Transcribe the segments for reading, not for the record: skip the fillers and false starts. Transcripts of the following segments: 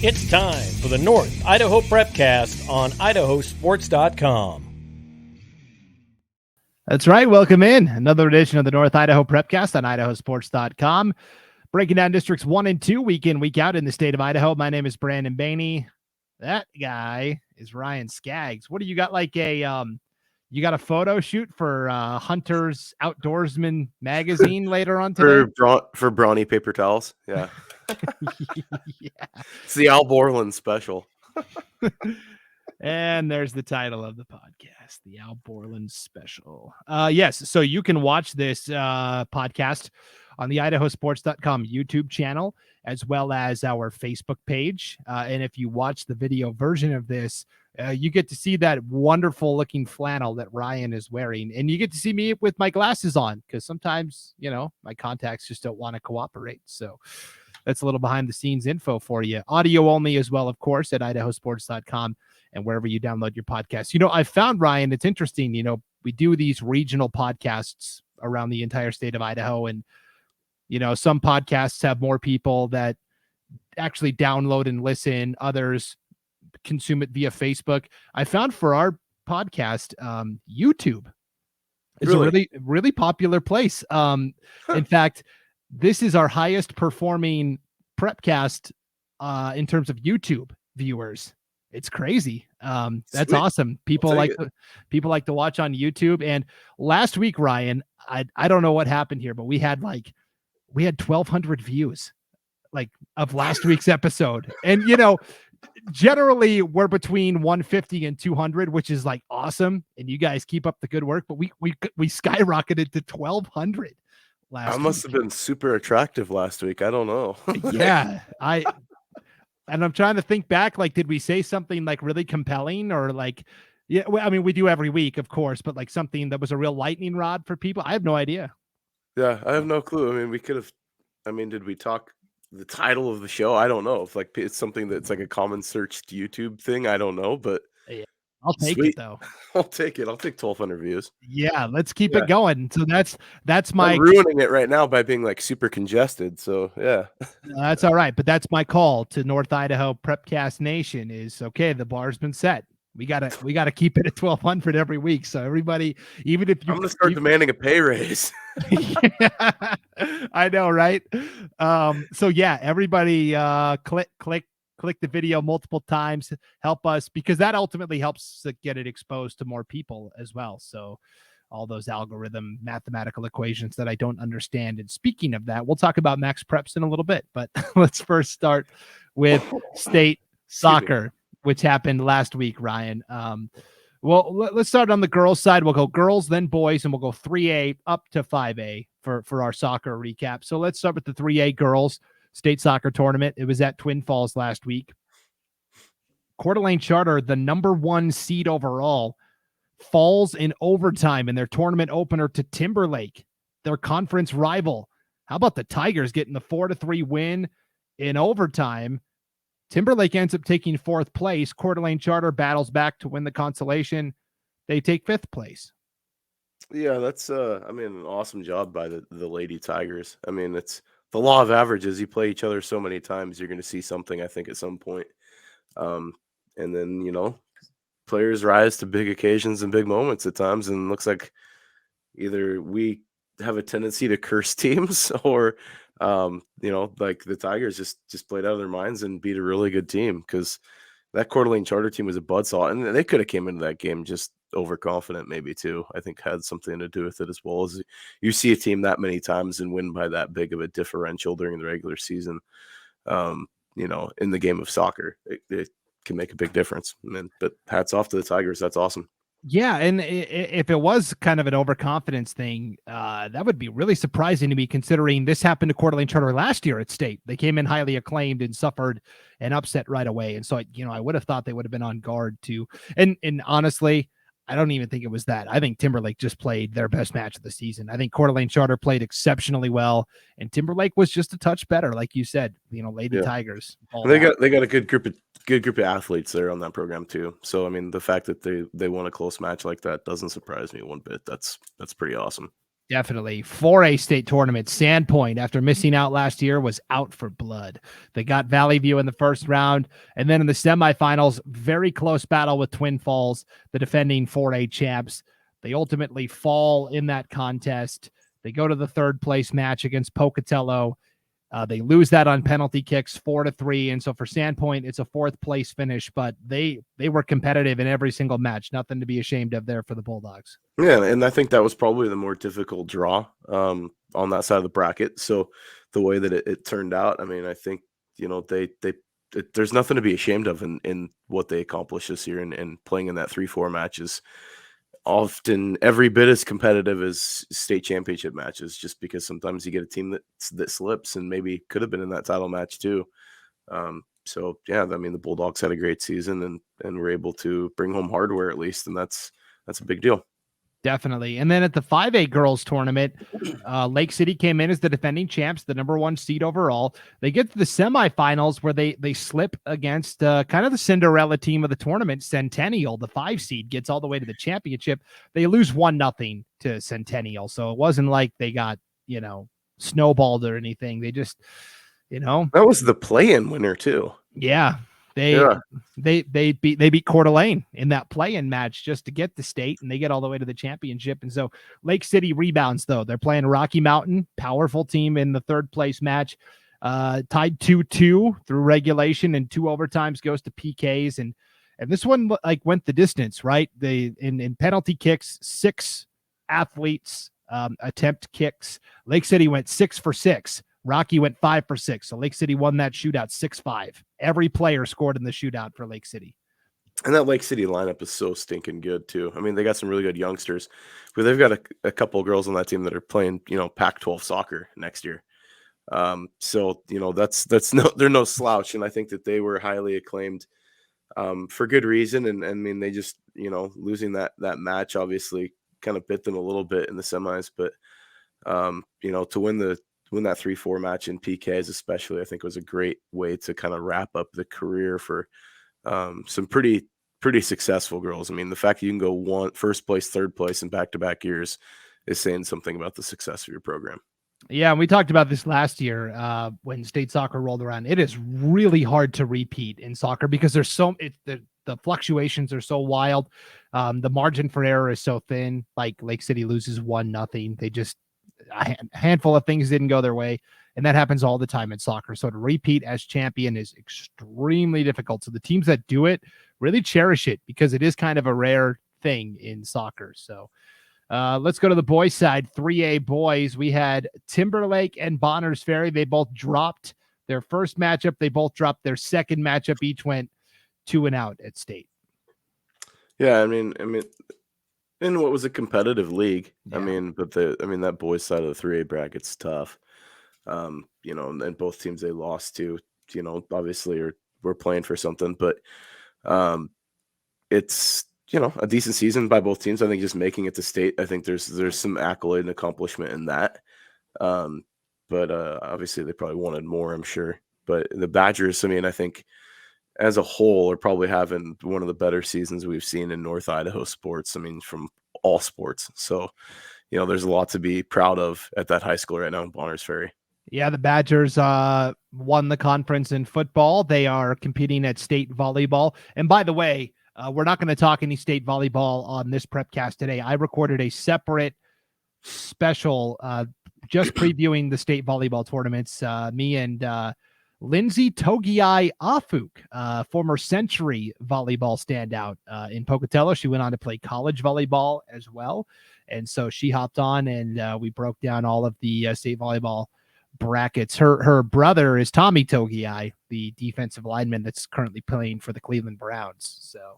It's time for the North Idaho Prepcast on IdahoSports.com. That's right. Welcome in. Another edition of the North Idaho Prepcast on IdahoSports.com. Breaking down districts 1 and 2 week in, week out in the state of Idaho. My name is Brandon Baney. That guy is Ryan Scaggs. What do you got, like you got a photo shoot for Hunter's Outdoorsman magazine later on today? For brawny paper towels. Yeah. Yeah. It's the Al Borland special. And there's the title of the podcast, the Al Borland special. Yes, so you can watch this podcast on the IdahoSports.com YouTube channel, as well as our Facebook page. And if you watch the video version of this, you get to see that wonderful looking flannel that Ryan is wearing. And you get to see me with my glasses on, because sometimes, my contacts just don't want to cooperate. So that's a little behind the scenes info for you. Audio only as well, of course, at IdahoSports.com and wherever you download your podcasts. I found, Ryan, it's interesting, we do these regional podcasts around the entire state of Idaho. And, some podcasts have more people that actually download and listen. Others consume it via Facebook. I found for our podcast, YouTube is a really, really popular place. In fact, this is our highest performing Prepcast in terms of YouTube viewers. It's crazy. That's Sweet. awesome. People like to watch on YouTube. And last week, Ryan, I don't know what happened here, but we had 1,200 views of last week's episode. And generally we're between 150 and 200, which is awesome. And you guys keep up the good work, but we skyrocketed to 1,200 last week. I must have been super attractive last week. I don't know. Yeah. And I'm trying to think back, did we say something really compelling or yeah, I mean, we do every week, of course, but something that was a real lightning rod for people? I have no idea. Yeah, I have no clue. I mean, we could have, did we talk the title of the show? I don't know. If it's something that's a common searched YouTube thing, I don't know, but yeah, I'll take sweet. it though. I'll take it. I'll take 1,200 views. Yeah, let's keep it going. So that's my I'm ruining it right now by being super congested. So yeah, that's all right. But that's my call to North Idaho Prepcast Nation is okay. The bar's been set. We gotta keep it at 1,200 every week. So everybody, even if I'm gonna start demanding a pay raise. Yeah, I know, right? So yeah, everybody, click the video multiple times. Help us, because that ultimately helps to get it exposed to more people as well. So all those mathematical equations that I don't understand. And speaking of that, we'll talk about MaxPreps in a little bit, but let's first start with state soccer, which happened last week, Ryan. Well, let's start on the girls' side. We'll go girls, then boys, and we'll go 3A up to 5A for our soccer recap. So let's start with the 3A girls state soccer tournament. It was at Twin Falls last week. Coeur d'Alene Charter, the number 1 seed overall, falls in overtime in their tournament opener to Timberlake, their conference rival. How about the Tigers getting the 4-3 win in overtime? Timberlake ends up taking 4th place. Coeur d'Alene Charter battles back to win the consolation. They take 5th place. Yeah, that's an awesome job by the Lady Tigers. I mean, it's the law of averages. You play each other so many times, you're going to see something, I think, at some point. And then, players rise to big occasions and big moments at times. And it looks like either we have a tendency to curse teams or the Tigers just played out of their minds and beat a really good team, because that Coeur d'Alene Charter team was a buzzsaw, and they could have came into that game just overconfident maybe too. I think had something to do with it, as well as you see a team that many times and win by that big of a differential during the regular season. In the game of soccer, it can make a big difference. But hats off to the Tigers. That's awesome. Yeah, and if it was kind of an overconfidence thing, that would be really surprising to me, considering this happened to Coeur d'Alene Charter last year at state. They came in highly acclaimed and suffered an upset right away. And so, I would have thought they would have been on guard too. And honestly, I don't even think it was that. I think Timberlake just played their best match of the season. I think Coeur d'Alene Charter played exceptionally well, and Timberlake was just a touch better, like you said. Lady Tigers. They got a good group of athletes there on that program too. So the fact that they won a close match like that doesn't surprise me one bit. That's pretty awesome. Definitely. 4A state tournament, Sandpoint, after missing out last year, was out for blood. They got Valley View in the first round, and then in the semifinals, very close battle with Twin Falls, the defending 4A champs. They ultimately fall in that contest. They go to the third place match against Pocatello. They lose that on penalty kicks 4-3. And so for Sandpoint, it's a fourth place finish, but they were competitive in every single match. Nothing to be ashamed of there for the Bulldogs. Yeah, and I think that was probably the more difficult draw on that side of the bracket. So the way that it turned out, I mean, I think, there's nothing to be ashamed of in what they accomplished this year, and playing in that 3-4 match is often every bit as competitive as state championship matches, just because sometimes you get a team that slips and maybe could have been in that title match too. So yeah, I mean, the Bulldogs had a great season and were able to bring home hardware at least, and that's a big deal. Definitely. And then at the 5A girls tournament, Lake City came in as the defending champs, the number 1 seed overall. They get to the semifinals where they slip against kind of the Cinderella team of the tournament, Centennial. The 5 seed gets all the way to the championship. They lose 1-0 to Centennial. So it wasn't like they got, snowballed or anything. They just, that was the play-in winner too. Yeah. They beat Coeur d'Alene in that play-in match just to get the state, and they get all the way to the championship. And so Lake City rebounds, though. They're playing Rocky Mountain, powerful team in the third place match, tied 2-2 through regulation, and 2 overtimes, goes to PKs, and this one went the distance, right? They in penalty kicks, 6 athletes attempt kicks. Lake City went 6 for 6. Rocky went 5 for 6. So Lake City won that shootout 6-5. Every player scored in the shootout for Lake City. And that Lake City lineup is so stinking good too. I mean, they got some really good youngsters, but they've got a couple of girls on that team that are playing, Pac-12 soccer next year. So they're no slouch. And I think that they were highly acclaimed for good reason. And I mean, they just, losing that match obviously kind of bit them a little bit in the semis, but to win that 3-4 match in PKs especially, I think was a great way to kind of wrap up the career for some pretty successful girls. I mean, the fact that you can go first place, third place in back-to-back years is saying something about the success of your program. Yeah, and we talked about this last year when state soccer rolled around. It is really hard to repeat in soccer because there's the fluctuations are so wild. The margin for error is so thin. Like Lake City loses 1-0. They just a handful of things didn't go their way, and that happens all the time in soccer. So to repeat as champion is extremely difficult. So the teams that do it really cherish it because it is kind of a rare thing in soccer. So let's go to the boys side. 3A boys, we had Timberlake and Bonners Ferry. They both dropped their first matchup. They both dropped their second matchup. Each went 2-0 at state. Yeah, I mean, in what was a competitive league, Yeah. I mean, but that boys side of the 3A bracket's tough. And both teams they lost to, obviously we're playing for something, but it's a decent season by both teams. I think just making it to state, I think there's some accolade and accomplishment in that. But obviously they probably wanted more, I'm sure. But the Badgers, I mean, I think as a whole are probably having one of the better seasons we've seen in North Idaho sports. I mean, from all sports. So, there's a lot to be proud of at that high school right now in Bonners Ferry. Yeah, the Badgers won the conference in football. They are competing at state volleyball. And by the way, we're not going to talk any state volleyball on this Prepcast today. I recorded a separate special just previewing the state volleyball tournaments. Me and Lindsay Togiai Afuk, former Century volleyball standout in Pocatello. She went on to play college volleyball as well. And so she hopped on and we broke down all of the state volleyball brackets. Her brother is Tommy Togiai, the defensive lineman that's currently playing for the Cleveland Browns. So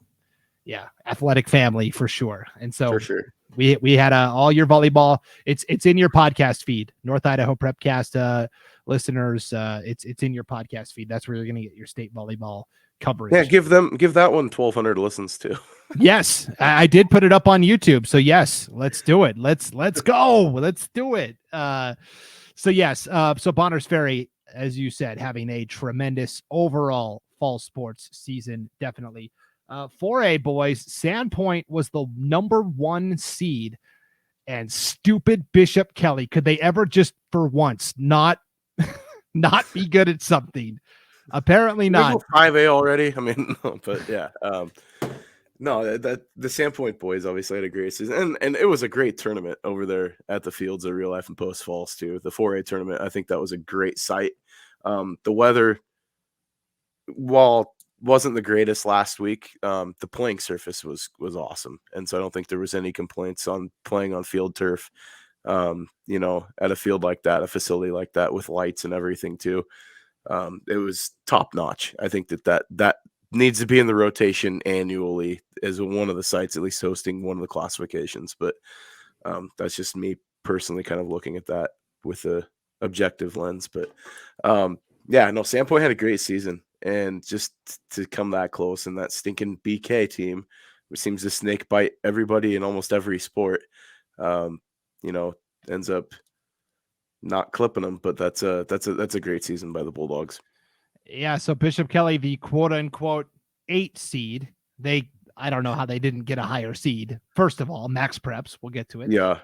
yeah, athletic family for sure. And so for sure. We had all your volleyball. It's in your podcast feed, North Idaho Prepcast listeners. It's in your podcast feed. That's where you're going to get your state volleyball coverage. Yeah, give that one 1,200 listens too. Yes, I did put it up on YouTube. So yes, let's do it. Let's go. Let's do it. So yes, so Bonners Ferry, as you said, having a tremendous overall fall sports season, definitely. 4A boys, Sandpoint was the number 1 seed and stupid Bishop Kelly. Could they ever just for once not be good at something? Apparently not. 5A already. I mean, no, but yeah. No, that the Sandpoint boys obviously had a great season, and it was a great tournament over there at the fields at Real Life and Post Falls too. The 4A tournament, I think that was a great sight. The weather, while wasn't the greatest last week, the playing surface was awesome, and so I don't think there was any complaints on playing on field turf. At a field like that, a facility like that with lights and everything too. It was top notch. I think that needs to be in the rotation annually as one of the sites, at least hosting one of the classifications. But that's just me personally kind of looking at that with a objective lens. But Sandpoint had a great season, and just to come that close, and that stinking BK team, which seems to snake bite everybody in almost every sport, ends up not clipping them. But that's a great season by the Bulldogs. Yeah, so Bishop Kelly, the quote-unquote 8 seed, I don't know how they didn't get a higher seed. First of all, MaxPreps, we'll get to it. Yeah.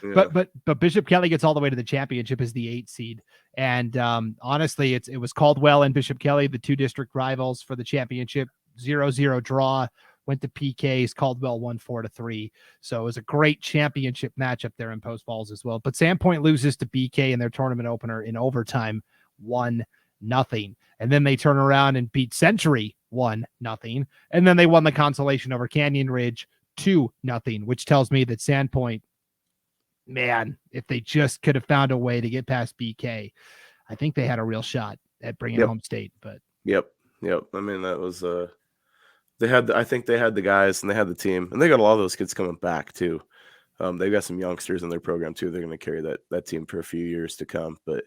Yeah. But Bishop Kelly gets all the way to the championship as the 8 seed. And honestly, it was Caldwell and Bishop Kelly, the 2 district rivals for the championship. 0-0 draw, went to PKs. Caldwell won 4-3. So it was a great championship match up there in Post Falls as well. But Sandpoint loses to BK in their tournament opener in overtime, 1-0. And then they turn around and beat Century 1-0. And then they won the consolation over Canyon Ridge 2-0, which tells me that Sandpoint, man, if they just could have found a way to get past BK, I think they had a real shot at bringing home state. But Yep. I mean, that was I think they had the guys and they had the team, and they got a lot of those kids coming back too. They've got some youngsters in their program too. They're going to carry that team for a few years to come. But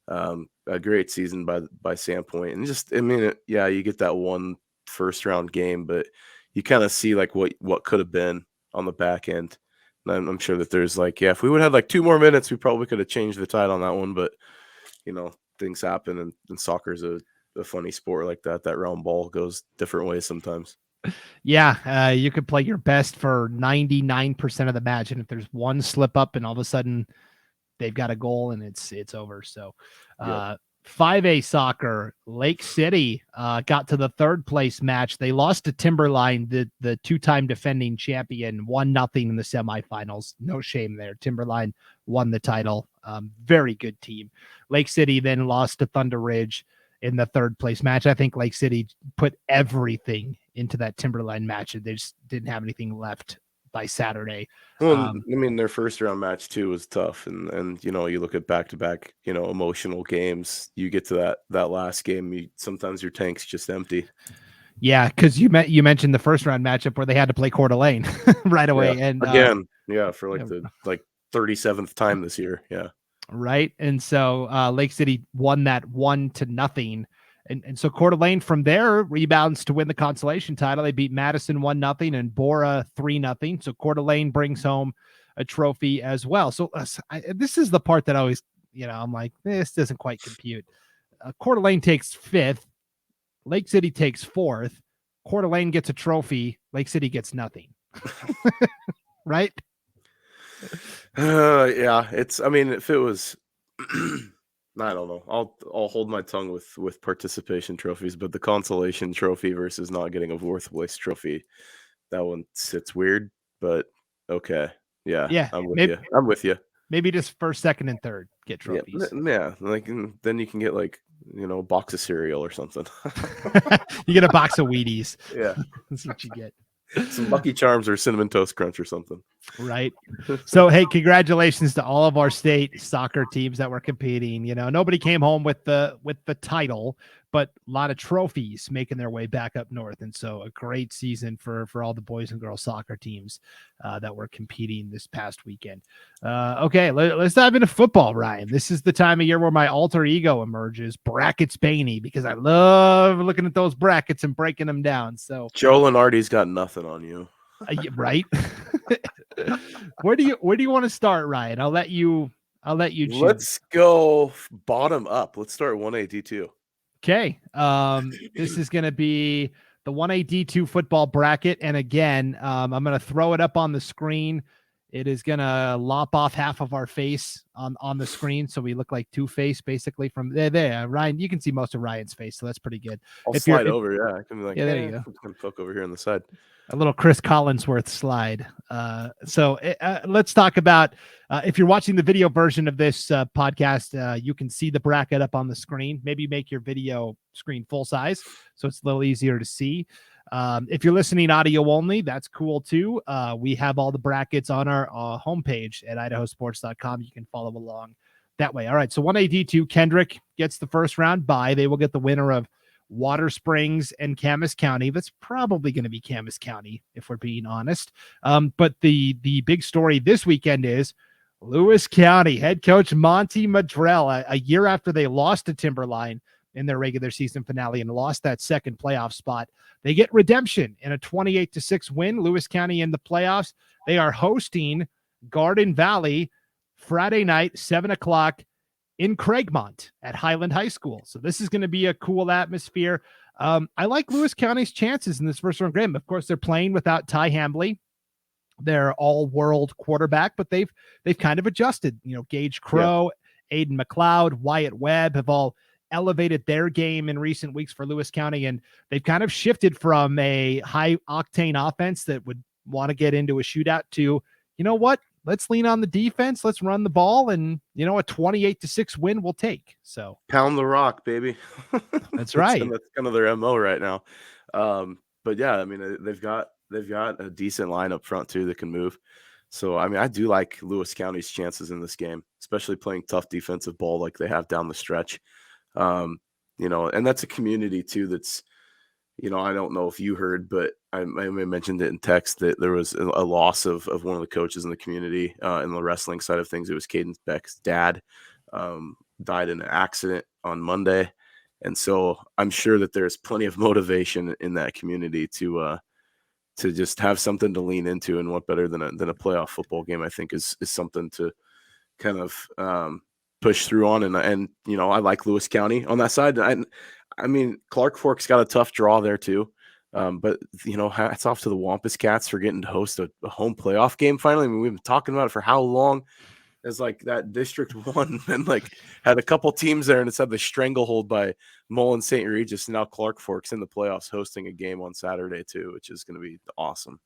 a great season by Sandpoint, and just, I mean, you get that one first round game, but you kind of see like what could have been on the back end. And I'm sure that there's if we would have had like 2 more minutes, we probably could have changed the tide on that one. But things happen, and soccer's a funny sport like that. That round ball goes different ways sometimes. Yeah, you could play your best for 99% of the match, and if there's one slip up, and all of a sudden they've got a goal and it's over. So 5A soccer, Lake City got to the 3rd place match. They lost to Timberline, the 2-time defending champion, 1-0 in the semifinals. No shame there. Timberline won the title. Very good team. Lake City then lost to Thunder Ridge in the 3rd place match. I think Lake City put everything into that Timberline match, and they just didn't have anything left by Saturday. Well, I mean, their first round match too was tough, and you look at back-to-back emotional games. You get to that last game, sometimes your tank's just empty. Yeah, because you mentioned the first round matchup where they had to play Coeur d'Alene right away, and again, for the 37th time this year. Yeah, right. And so Lake City won that 1-0. And so Coeur d'Alene from there rebounds to win the consolation title. They beat Madison 1-0 and Bora 3-0. So Coeur d'Alene brings home a trophy as well. So this is the part that always, I'm like, this doesn't quite compute. Coeur d'Alene takes 5th. Lake City takes 4th. Coeur d'Alene gets a trophy. Lake City gets nothing. Right? It's, I mean, if it was, I don't know. I'll hold my tongue with participation trophies, but the consolation trophy versus not getting a 4th place trophy, that one sits weird. But okay, yeah, I'm with you. Maybe just 1st, 2nd, and 3rd get trophies. Yeah, then you can get a box of cereal or something. You get a box of Wheaties. Yeah, that's what you get. Some Lucky Charms or Cinnamon Toast Crunch or something. Right. So, hey, congratulations to all of our state soccer teams that were competing. Nobody came home with the title, but a lot of trophies making their way back up north. And so a great season for all the boys and girls soccer teams that were competing this past weekend. Okay, let's dive into football, Ryan. This is the time of year where my alter ego emerges, Brackets Baney, because I love looking at those brackets and breaking them down. So Joe Lenardi's got nothing on you. Right. Where do you want to start, Ryan? I'll let you choose. Let's go bottom up. Let's start 1A D2. Okay. This is going to be the 1A D2 football bracket. And again, I'm going to throw it up on the screen. It is going to lop off half of our face on the screen, so we look like Two-Face basically from there. Ryan, you can see most of Ryan's face, so that's pretty good. I'll slide over. Yeah, I can be like, yeah, there you go. I can poke over here on the side. A little Chris Collinsworth slide. Let's talk about, if you're watching the video version of this podcast, you can see the bracket up on the screen. Maybe make your video screen full size so it's a little easier to see. If you're listening audio only, that's cool too. We have all the brackets on our homepage at IdahoSports.com. You can follow along that way. All right, so 1AD2, Kendrick gets the first round bye. They will get the winner of Water Springs and Camas County. That's probably going to be Camas County, if we're being honest. But the big story this weekend is Lewis County head coach Monty Madrell, a year after they lost to Timberline in their regular season finale and lost that second playoff spot, they get redemption in a 28-6 win. Lewis County in the playoffs. They are hosting Garden Valley Friday night, 7:00 in Craigmont at Highland High School. So this is going to be a cool atmosphere. I like Lewis County's chances in this first round game. Of course, they're playing without Ty Hambley, their all-world quarterback, but they've kind of adjusted. Gage Crow, Aiden McLeod, Wyatt Webb have all elevated their game in recent weeks for Lewis County, and they've kind of shifted from a high-octane offense that would want to get into a shootout to, you know what? Let's lean on the defense. Let's run the ball, and a 28-6 win we'll take. So pound the rock, baby. That's right. That's kind of their MO right now. But yeah, I mean, they've got a decent line up front too that can move. So I mean, I do like Lewis County's chances in this game, especially playing tough defensive ball like they have down the stretch. And that's a community too that's, I don't know if you heard, but I mentioned it in text that there was a loss of one of the coaches in the community in the wrestling side of things. It was Caden Beck's dad, died in an accident on Monday. And so I'm sure that there's plenty of motivation in that community to just have something to lean into, and what better than a playoff football game, I think is something to kind of push through on. And I like Lewis County on that side. I mean, Clark Fork's got a tough draw there too. But hats off to the Wampus Cats for getting to host a home playoff game finally. I mean, we've been talking about it for how long? As like that District 1 and like had a couple teams there, and it's had the stranglehold by Mullen St. Regis. Now Clark Fork's in the playoffs hosting a game on Saturday too, which is going to be awesome.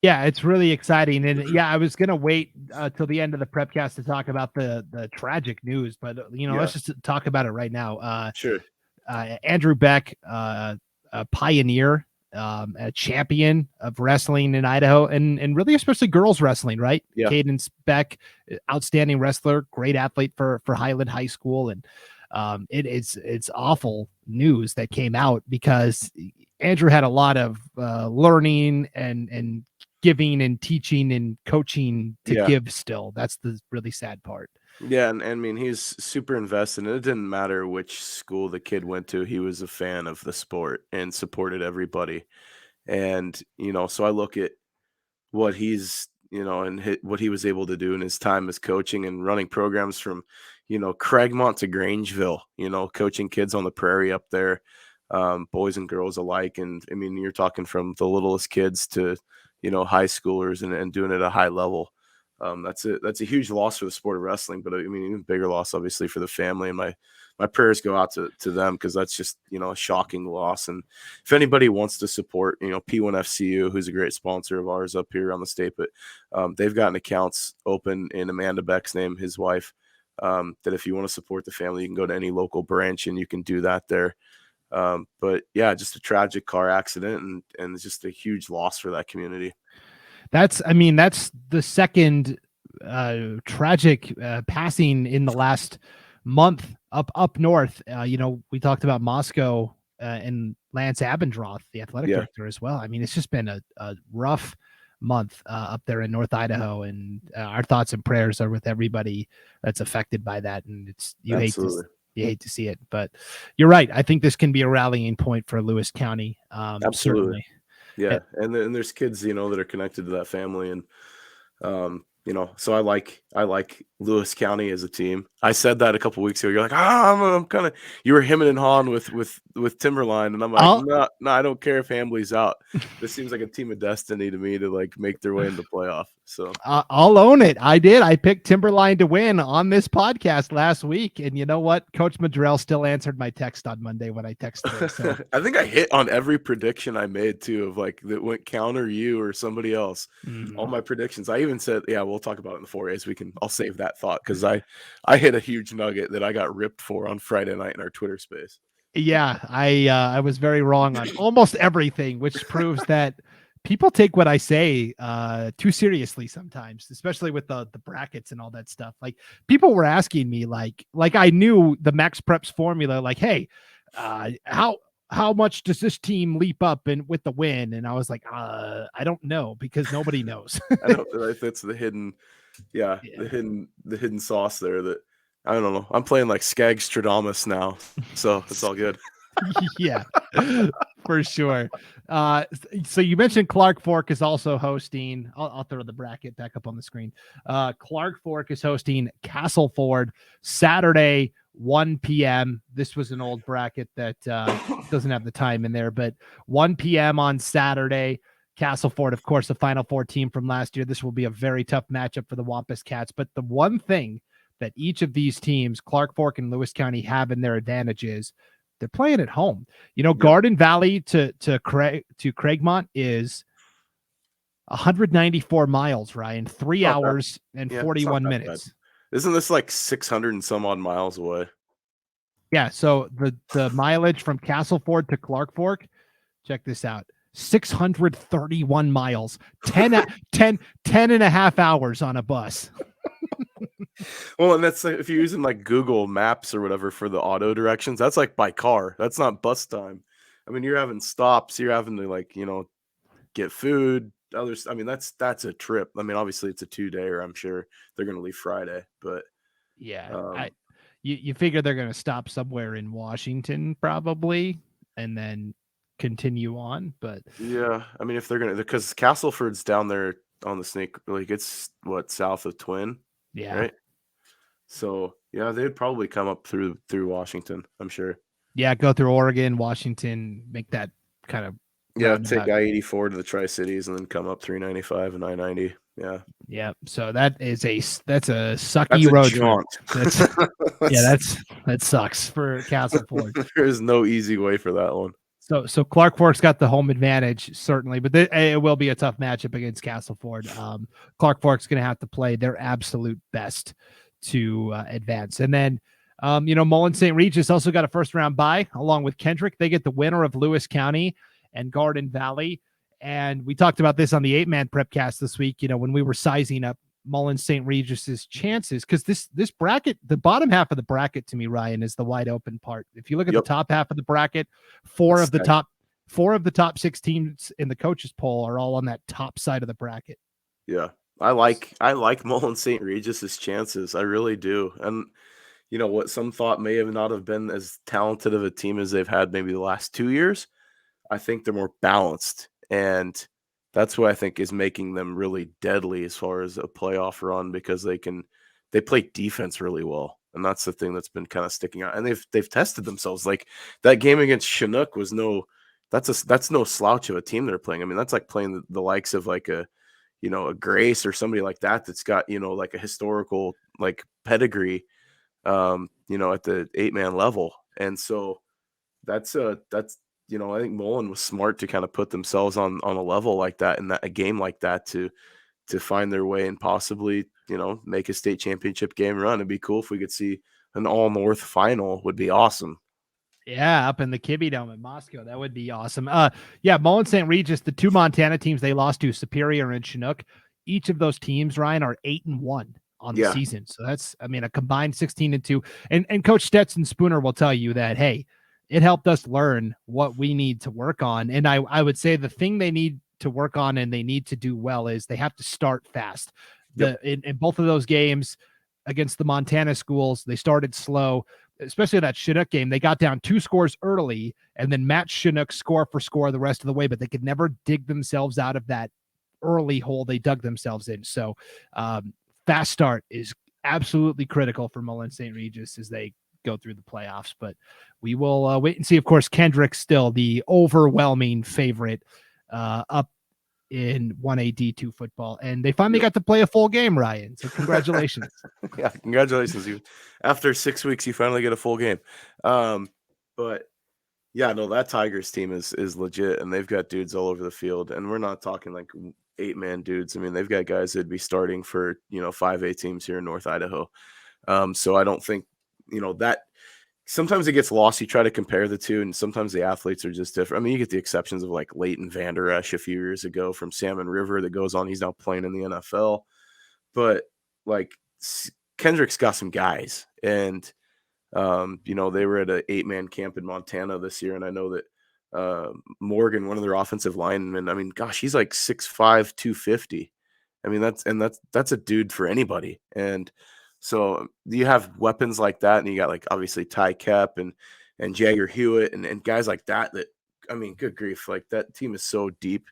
Yeah, it's really exciting. And yeah, I was going to wait till the end of the Prepcast to talk about the tragic news, but let's just talk about it right now. Sure. Andrew Beck, a pioneer, a champion of wrestling in Idaho, and really especially girls wrestling, right? Yeah. Cadence Beck, outstanding wrestler, great athlete for Highland High School. And it's awful news that came out because Andrew had a lot of learning and giving and teaching and coaching to give still. That's the really sad part. Yeah, and I mean, he's super invested, and it didn't matter which school the kid went to. He was a fan of the sport and supported everybody. And, so I look at what he's, and what he was able to do in his time as coaching and running programs from, Craigmont to Grangeville, coaching kids on the prairie up there, boys and girls alike. And I mean, you're talking from the littlest kids to, high schoolers and doing it at a high level. That's a huge loss for the sport of wrestling, but I mean, even bigger loss, obviously, for the family. And my prayers go out to them, because that's just, a shocking loss. And if anybody wants to support, P1FCU, who's a great sponsor of ours up here on the state, but they've gotten accounts open in Amanda Beck's name, his wife, that if you want to support the family, you can go to any local branch and you can do that there. But yeah, just a tragic car accident and it's just a huge loss for that community. That's the second tragic passing in the last month up north. We talked about Moscow and Lance Abendroth, the athletic director, as well. I mean, it's just been a rough month up there in North Idaho, and our thoughts and prayers are with everybody that's affected by that. And you hate to see it, but you're right. I think this can be a rallying point for Lewis County. Absolutely. Certainly. Yeah. And then there's kids, that are connected to that family. And, so I like Lewis County as a team. I said that a couple weeks ago. You're like, I'm kind of, you were hemming and hawing with Timberline. And I'm like, no, I don't care if Hambley's out. This seems like a team of destiny to me to like make their way into the playoff. So I'll own it. I did. I picked Timberline to win on this podcast last week. And you know what? Coach Madrell still answered my text on Monday when I texted him. So I think I hit on every prediction I made too, of like that went counter you or somebody else. All my predictions. I even said, yeah, we'll talk about it in the 4As. I'll save that thought because I hit a huge nugget that I got ripped for on Friday night in our Twitter space. yeah, I was very wrong on almost everything, which proves that people take what I say too seriously sometimes, especially with the brackets and all that stuff. Like people were asking me like I knew the MaxPreps formula, like, hey, how much does this team leap up and with the win? And I was like, I don't know because nobody knows. I know that's the hidden, the hidden sauce there that I don't know. I'm playing like Scaggs Stradamus now, so it's all good. Yeah, for sure. So you mentioned Clark Fork is also hosting. I'll throw the bracket back up on the screen. Clark Fork is hosting Castleford Saturday, 1 p.m. This was an old bracket that doesn't have the time in there, but 1 p.m. on Saturday. Castleford, of course, the Final Four team from last year. This will be a very tough matchup for the Wampus Cats. But the one thing that each of these teams, Clark Fork and Lewis County, have in their advantages, they're playing at home. You know, Garden Valley to Craigmont is 194 miles, Ryan, 3 hours and 41 minutes. Bad. Isn't this like 600 and some odd miles away? Yeah. So the mileage from Castleford to Clark Fork, check this out. 631 miles, 10 and a half hours on a bus. Well, and that's like, if you're using like Google Maps or whatever for the auto directions, that's like by car. That's not bus time. I mean, you're having stops. You're having to like, get food. Others. I mean, that's a trip. I mean, obviously it's a 2-day, I'm sure they're going to leave Friday, but yeah, you figure they're going to stop somewhere in Washington probably, and then continue on. But yeah, I mean, if they're going to, because Castleford's down there on the Snake, like it's south of Twin. Yeah. Right. So yeah, they'd probably come up through Washington, I'm sure. Yeah, go through Oregon, Washington, make that kind of take I-84 to the Tri-Cities and then come up 395 and I-90. Yeah. Yeah. So that's a sucky road trip. That sucks for Castleford. There's no easy way for that one. So Clark Fork's got the home advantage, certainly, but it will be a tough matchup against Castleford. Clark Fork's going to have to play their absolute best to advance. And then, Mullen St. Regis also got a first-round bye, along with Kendrick. They get the winner of Lewis County and Garden Valley. And we talked about this on the 8-man Prepcast this week, when we were sizing up Mullen St. Regis's chances, because this bracket, the bottom half of the bracket to me, Ryan, is the wide open part. If you look at the top half of the bracket, four of the top 6 teams in the coaches poll are all on that top side of the bracket. Yeah, I like Mullen St. Regis's chances. I really do. And what some thought may have not have been as talented of a team as they've had maybe the last 2 years, I think they're more balanced, and that's what I think is making them really deadly as far as a playoff run, because they play defense really well. And that's the thing that's been kind of sticking out. And they've tested themselves. Like that game against Chinook was that's no slouch of a team they're playing. I mean, that's like playing the likes of like a Grace or somebody like that that's got, like a historical like pedigree, at the 8-man level. And so that's I think Mullen was smart to kind of put themselves on a level like that, and a game like that to find their way and possibly, make a state championship game run. It'd be cool if we could see an all-North final. Would be awesome. Yeah, up in the Kibbe Dome in Moscow. That would be awesome. Mullen St. Regis, the 2 Montana teams they lost to, Superior and Chinook, each of those teams, Ryan, are 8-1 on the season. So that's, a combined 16-2. And Coach Stetson Spooner will tell you that, hey, it helped us learn what we need to work on. And I would say the thing they need to work on and they need to do well is they have to start fast. In both of those games against the Montana schools, they started slow, especially that Chinook game. They got down 2 scores early and then matched Chinook score for score the rest of the way, but they could never dig themselves out of that early hole they dug themselves in. So fast start is absolutely critical for Mullen St. Regis as they go through the playoffs, but we will wait and see. Of course, Kendrick's still the overwhelming favorite up in 1A D2 football, and they finally got to play a full game, Ryan. So congratulations. Yeah, congratulations. After 6 weeks, you finally get a full game. But yeah, no, that Tigers team is legit, and they've got dudes all over the field, and we're not talking like 8-man dudes. I mean, they've got guys that'd be starting for 5A teams here in North Idaho. So I don't think that. Sometimes it gets lost. You try to compare the two, and sometimes the athletes are just different. I mean, you get the exceptions of like Leighton Vander Esch a few years ago from Salmon River that goes on. He's now playing in the NFL. But like Kendrick's got some guys, and they were at an 8-man camp in Montana this year, and I know that Morgan, one of their offensive linemen, I mean, gosh, he's like 6'5", 250. I mean, that's a dude for anybody, and so you have weapons like that, and you got like obviously Ty Kep and Jagger Hewitt and guys like that. I mean, good grief, like that team is so deep.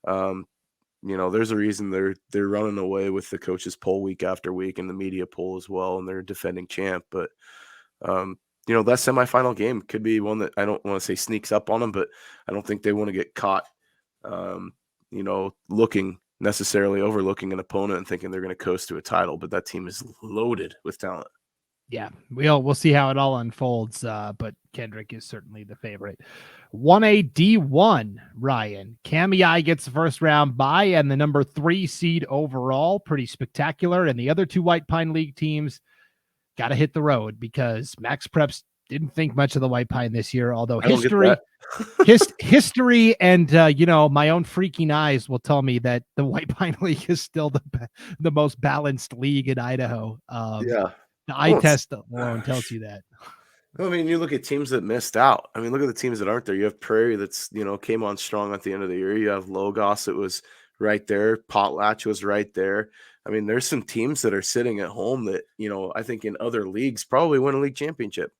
There's a reason they're running away with the coaches poll week after week and the media poll as well, and they're defending champ. But that semifinal game could be one that I don't want to say sneaks up on them, but I don't think they want to get caught, overlooking an opponent and thinking they're going to coast to a title. But that team is loaded with talent. Yeah, we'll see how it all unfolds. But Kendrick is certainly the favorite. 1A D1, Ryan. Cami gets the first round bye and the number 3 seed overall. Pretty spectacular. And the other 2 White Pine League teams got to hit the road because MaxPreps didn't think much of the White Pine this year, although history and my own freaking eyes will tell me that the White Pine League is still the most balanced league in Idaho. The eye test alone tells you that. I mean, you look at teams that missed out. I mean, look at the teams that aren't there. You have Prairie that's came on strong at the end of the year. You have Logos that was right there. Potlatch was right there. I mean, there's some teams that are sitting at home that I think in other leagues probably win a league championship.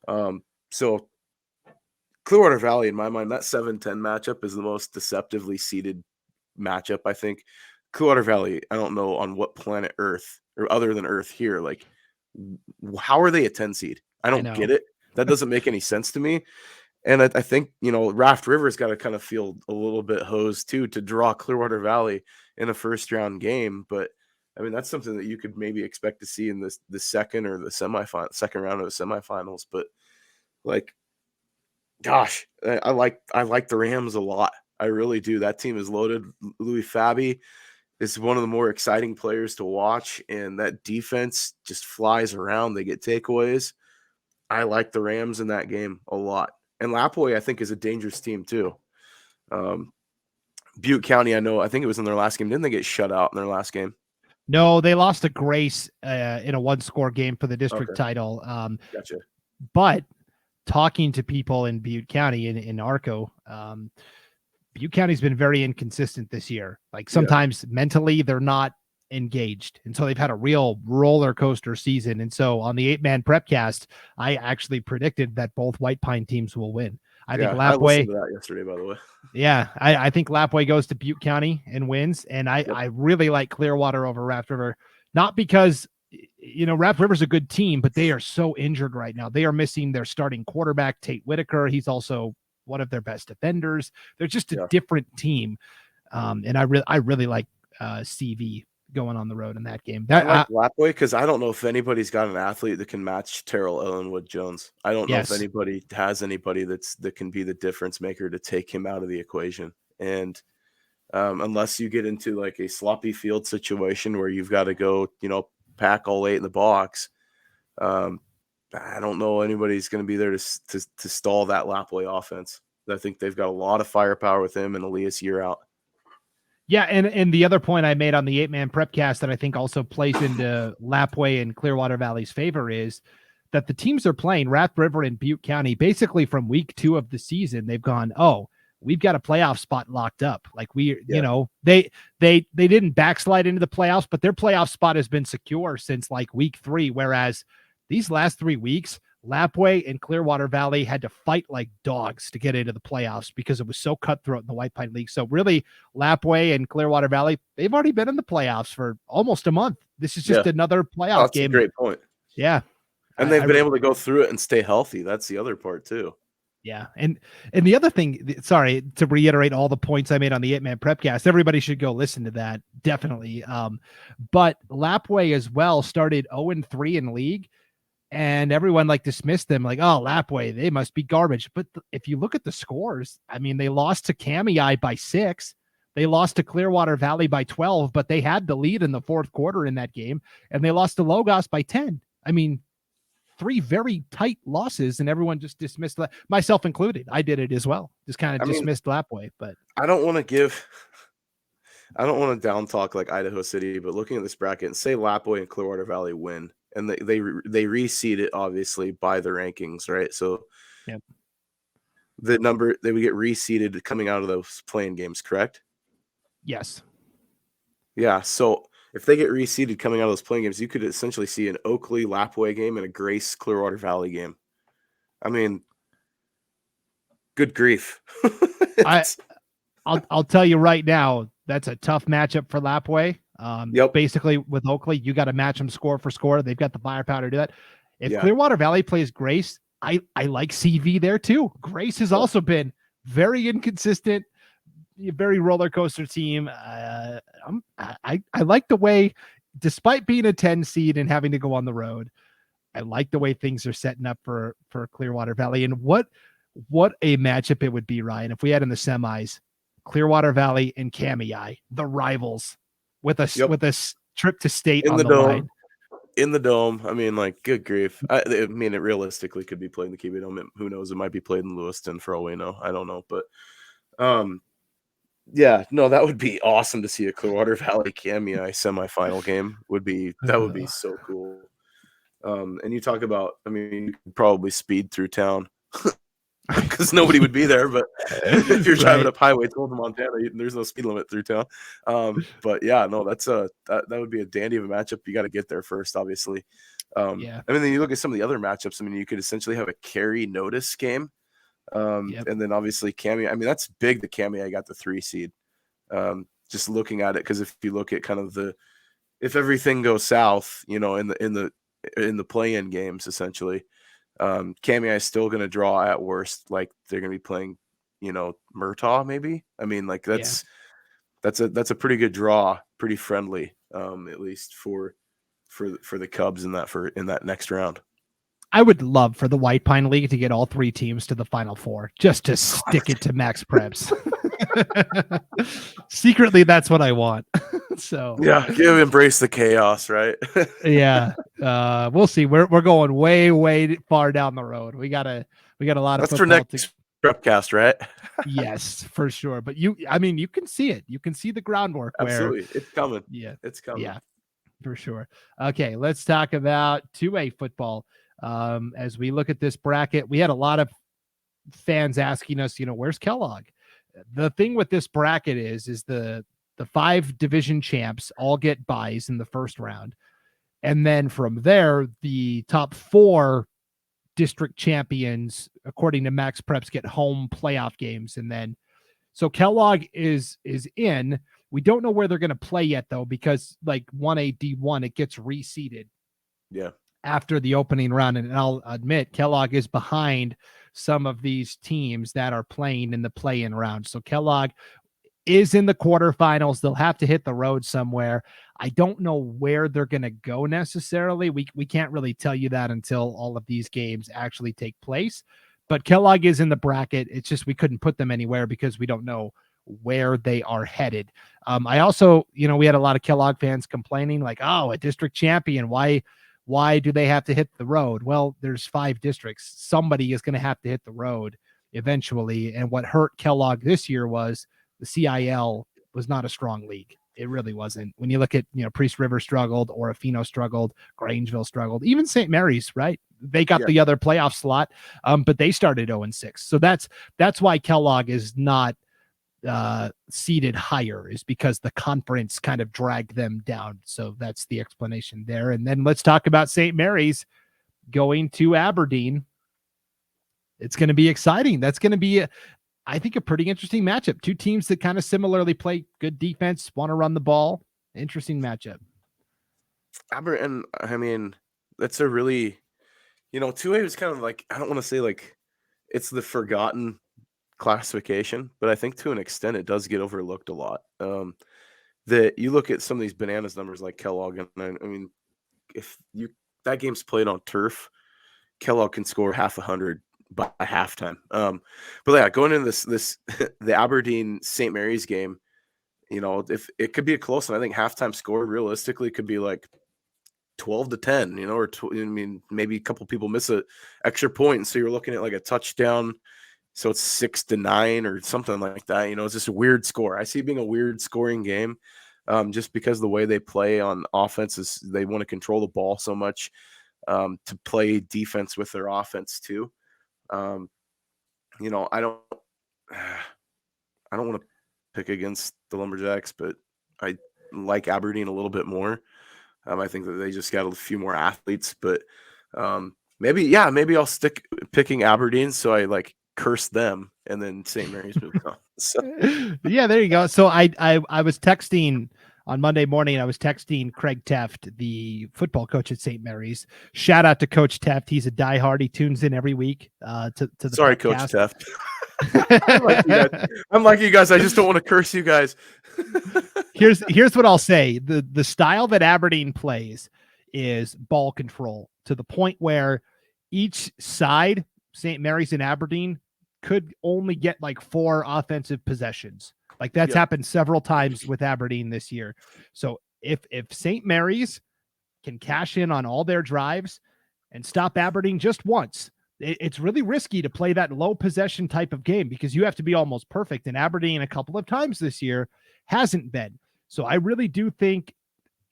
So Clearwater Valley, in my mind, that 7-10 matchup is the most deceptively seeded matchup. I think Clearwater Valley, I don't know on what planet Earth or other than Earth here, like how are they a 10 seed? I don't get it. That doesn't make any sense to me. And I think, Raft River's got to kind of feel a little bit hosed too to draw Clearwater Valley in a first round game. But I mean, that's something that you could maybe expect to see in the second or the second round of the semifinals. But like, gosh, I like the Rams a lot. I really do. That team is loaded. Louis Fabi is one of the more exciting players to watch, and that defense just flies around. They get takeaways. I like the Rams in that game a lot. And Lapwai, I think, is a dangerous team too. Butte County, I think it was in their last game. Didn't they get shut out in their last game? No, they lost to Grace in a 1-score game for the district title. Gotcha. But talking to people in Butte County in Arco, Butte County's been very inconsistent this year. Like sometimes mentally they're not engaged. And so they've had a real roller coaster season. And so on the 8-man Prepcast, I actually predicted that both White Pine teams will win. I think Lapwai. I listened to that yesterday, by the way. Yeah, I think Lapwai goes to Butte County and wins. And I really like Clearwater over Raft River, not because Raft River's a good team, but they are so injured right now. They are missing their starting quarterback, Tate Whitaker. He's also one of their best defenders. They're just a different team. And I really like CV going on the road in that game. I like Lapwai because I don't know if anybody's got an athlete that can match Terrell Ellenwood Jones. I don't know if anybody has anybody that can be the difference maker to take him out of the equation. And unless you get into like a sloppy field situation where you've got to go, pack all 8 in the box, I don't know anybody's going to be there to stall that Lapwai offense. I think they've got a lot of firepower with him and Elias year out. Yeah, and the other point I made on the 8-man Prepcast that I think also plays into Lapwai and Clearwater Valley's favor is that the teams are playing, Raft River and Butte County, basically from week 2 of the season, they've gone, we've got a playoff spot locked up. Like they didn't backslide into the playoffs, but their playoff spot has been secure since like week 3. Whereas these last 3 weeks, Lapwai and Clearwater Valley had to fight like dogs to get into the playoffs because it was so cutthroat in the White Pine League. So really, Lapwai and Clearwater Valley, they've already been in the playoffs for almost a month. This is just another playoff game. That's a great point. Yeah. And they've been able to go through it and stay healthy. That's the other part too. Yeah. And the other thing, sorry, to reiterate all the points I made on the 8-Man Prepcast, everybody should go listen to that. Definitely. But Lapway as well started 0-3 in league, and everyone like dismissed them like, oh, Lapway, they must be garbage. But if you look at the scores, I mean, they lost to Kamei by 6. They lost to Clearwater Valley by 12, but they had the lead in the fourth quarter in that game, and they lost to Logos by 10. I mean, 3 very tight losses, and everyone just dismissed that, myself included. I did it as well. Just kind of dismissed Lapway. But I don't want to down talk like Idaho City, but looking at this bracket and say Lapway and Clearwater Valley win, and they reseed it obviously by the rankings, right? So yep. The number they would get reseeded coming out of those playing games, correct? Yes. Yeah. So if they get reseeded coming out of those playing games, you could essentially see an Oakley Lapway game and a Grace Clearwater Valley game. I mean, good grief. I'll tell you right now, that's a tough matchup for Lapway. Yep. Basically with Oakley, you got to match them score for score. They've got the firepower to do that. If Yeah. Clearwater Valley plays Grace, I like CV there too. Grace has also been very inconsistent, very roller coaster team. I like the way, despite being a 10 seed and having to go on the road, I like the way things are setting up for Clearwater Valley. And what a matchup it would be, Ryan, if we had in the semis Clearwater Valley and Kamei, the rivals, with a trip to state in on the the dome. line. In the dome. I mean, like, good grief. I mean, it realistically could be played in the Kiwi Dome. Who knows? It might be played in Lewiston for all we know. I don't know. But yeah, no, that would be awesome to see a Clearwater Valley Kamei semifinal game. That would be so cool. And you talk about, I mean, you could probably speed through town because nobody would be there. But if you're driving up Highway 12 to Montana, there's no speed limit through town. But yeah, no, that would be a dandy of a matchup. You got to get there first, obviously. I mean, then you look at some of the other matchups. I mean, you could essentially have a carry notice game. And then obviously Kamei. I mean, that's big. The Kamei got the 3 seed. Just looking at it, because if you look at kind of if everything goes south, in the play-in games, essentially, Kamei is still going to draw at worst. Like they're going to be playing, Murtaugh maybe. I mean, like that's a pretty good draw, pretty friendly, at least for the Cubs in that next round. I would love for the White Pine League to get all 3 teams to the Final Four just to stick it to MaxPreps. Secretly, that's what I want. So yeah, embrace the chaos, right? Yeah, we'll see. We're going way far down the road. We got a lot of. That's for next Prepcast, right? Yes, for sure. But you can see it. You can see the groundwork. Absolutely, it's coming. Yeah, it's coming. Yeah, for sure. Okay, let's talk about 2A football. As we look at this bracket, we had a lot of fans asking us, where's Kellogg? The thing with this bracket is the 5 division champs all get buys in the first round. And then from there, the top 4 district champions, according to MaxPreps, get home playoff games. And then, so Kellogg is in. We don't know where they're going to play yet, though, because like 1A D1, it gets reseeded. Yeah. After the opening round. And I'll admit, Kellogg is behind some of these teams that are playing in the play-in round. So Kellogg is in the quarterfinals. They'll have to hit the road somewhere. I don't know where they're going to go necessarily. We can't really tell you that until all of these games actually take place. But Kellogg is in the bracket. It's just we couldn't put them anywhere because we don't know where they are headed. I also, we had a lot of Kellogg fans complaining like, oh, a district champion. Why do they have to hit the road? Well, there's 5 districts. Somebody is going to have to hit the road eventually. And what hurt Kellogg this year was the CIL was not a strong league. It really wasn't. When you look at, Priest River struggled, Orofino struggled, Grangeville struggled, even St. Mary's, right? They got the other playoff slot, but they started 0-6. So that's why Kellogg is not seated higher, is because the conference kind of dragged them down. So that's the explanation there. And then let's talk about St. Mary's going to Aberdeen. It's going to be exciting. That's going to be, I think, a pretty interesting matchup. 2 teams that kind of similarly play good defense, want to run the ball. Interesting matchup. And I mean, that's a really, 2A was kind of like, I don't want to say like it's the forgotten classification, but I think to an extent it does get overlooked a lot. That you look at some of these bananas numbers like Kellogg, and I mean, if you that game's played on turf, Kellogg can score half 100 by halftime. But yeah, going into this the Aberdeen St. Mary's game, if it could be a close one, I think halftime score realistically could be like 12-10, or I mean, maybe a couple people miss a extra point, and so you're looking at like a touchdown. So it's 6-9 or something like that. It's just a weird score. I see it being a weird scoring game, just because the way they play on offense is they want to control the ball so much, to play defense with their offense too. I don't want to pick against the Lumberjacks, but I like Aberdeen a little bit more. I think that they just got a few more athletes, but maybe I'll stick picking Aberdeen, so I like curse them, and then St. Mary's moves on. So. Yeah, there you go. So I was texting on Monday morning. I was texting Craig Teft, the football coach at St. Mary's. Shout out to Coach Teft. He's a diehard. He tunes in every week. To the Sorry, podcast. Coach Teft. I'm like you guys. I just don't want to curse you guys. Here's what I'll say. The style that Aberdeen plays is ball control to the point where each side, St. Mary's and Aberdeen, could only get like 4 offensive possessions. Like that's happened several times with Aberdeen this year. So if St. Mary's can cash in on all their drives and stop Aberdeen just once, it's really risky to play that low possession type of game because you have to be almost perfect. And Aberdeen a couple of times this year hasn't been. So I really do think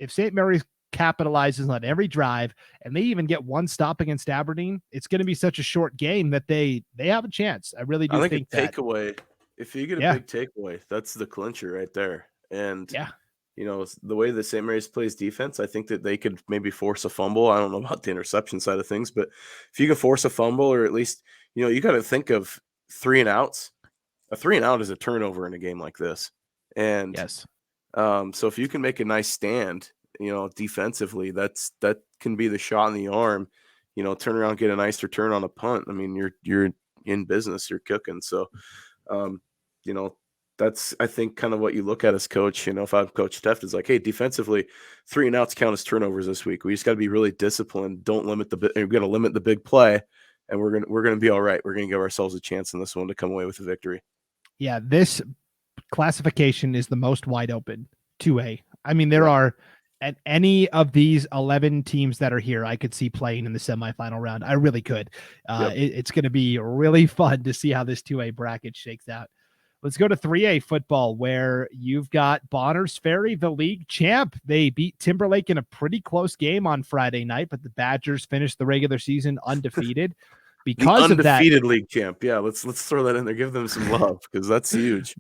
if St. Mary's capitalizes on every drive and they even get one stop against Aberdeen, it's going to be such a short game that they have a chance. I really do think a takeaway. If you get a big takeaway, that's the clincher right there. And the way that St. Mary's plays defense, I think that they could maybe force a fumble. I don't know about the interception side of things, but if you can force a fumble, or at least, you got to think of 3 and outs. A 3 and out is a turnover in a game like this. And so if you can make a nice stand, defensively, that can be the shot in the arm, turn around, get a nice return on a punt. I mean, you're in business, you're cooking. So, that's, I think, kind of what you look at as coach. If I'm Coach Teft, is like, hey, defensively, 3 and outs count as turnovers this week. We just got to be really disciplined. Don't limit we're going to limit the big play, and we're going to be all right. We're going to give ourselves a chance in this one to come away with a victory. Yeah, this classification is the most wide open 2A. I mean, there are at any of these 11 teams that are here, I could see playing in the semifinal round. I really could. It's going to be really fun to see how this 2A bracket shakes out. Let's go to 3A football, where you've got Bonners Ferry, the league champ. They beat Timberlake in a pretty close game on Friday night, but the Badgers finished the regular season undefeated. Because of that, undefeated league champ. Yeah, let's throw that in there. Give them some love because that's huge.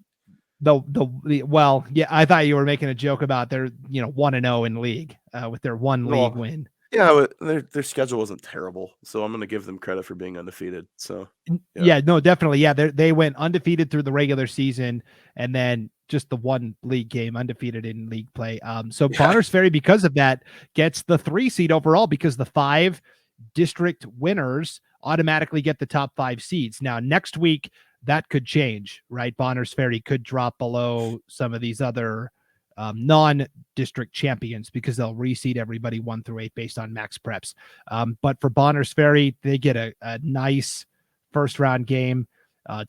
Well, yeah, I thought you were making a joke about their 1-0 in league with their league win. Yeah, but their schedule wasn't terrible, so I'm going to give them credit for being undefeated. So yeah, no, definitely, yeah, they went undefeated through the regular season, and then just the one league game undefeated in league play. So Bonners Ferry, because of that, gets the 3 seed overall because the 5 district winners automatically get the top 5 seeds. Now next week that could change, right? Bonners Ferry could drop below some of these other non-district champions because they'll reseed everybody 1 through 8 based on MaxPreps. But for Bonners Ferry, they get a nice first round game,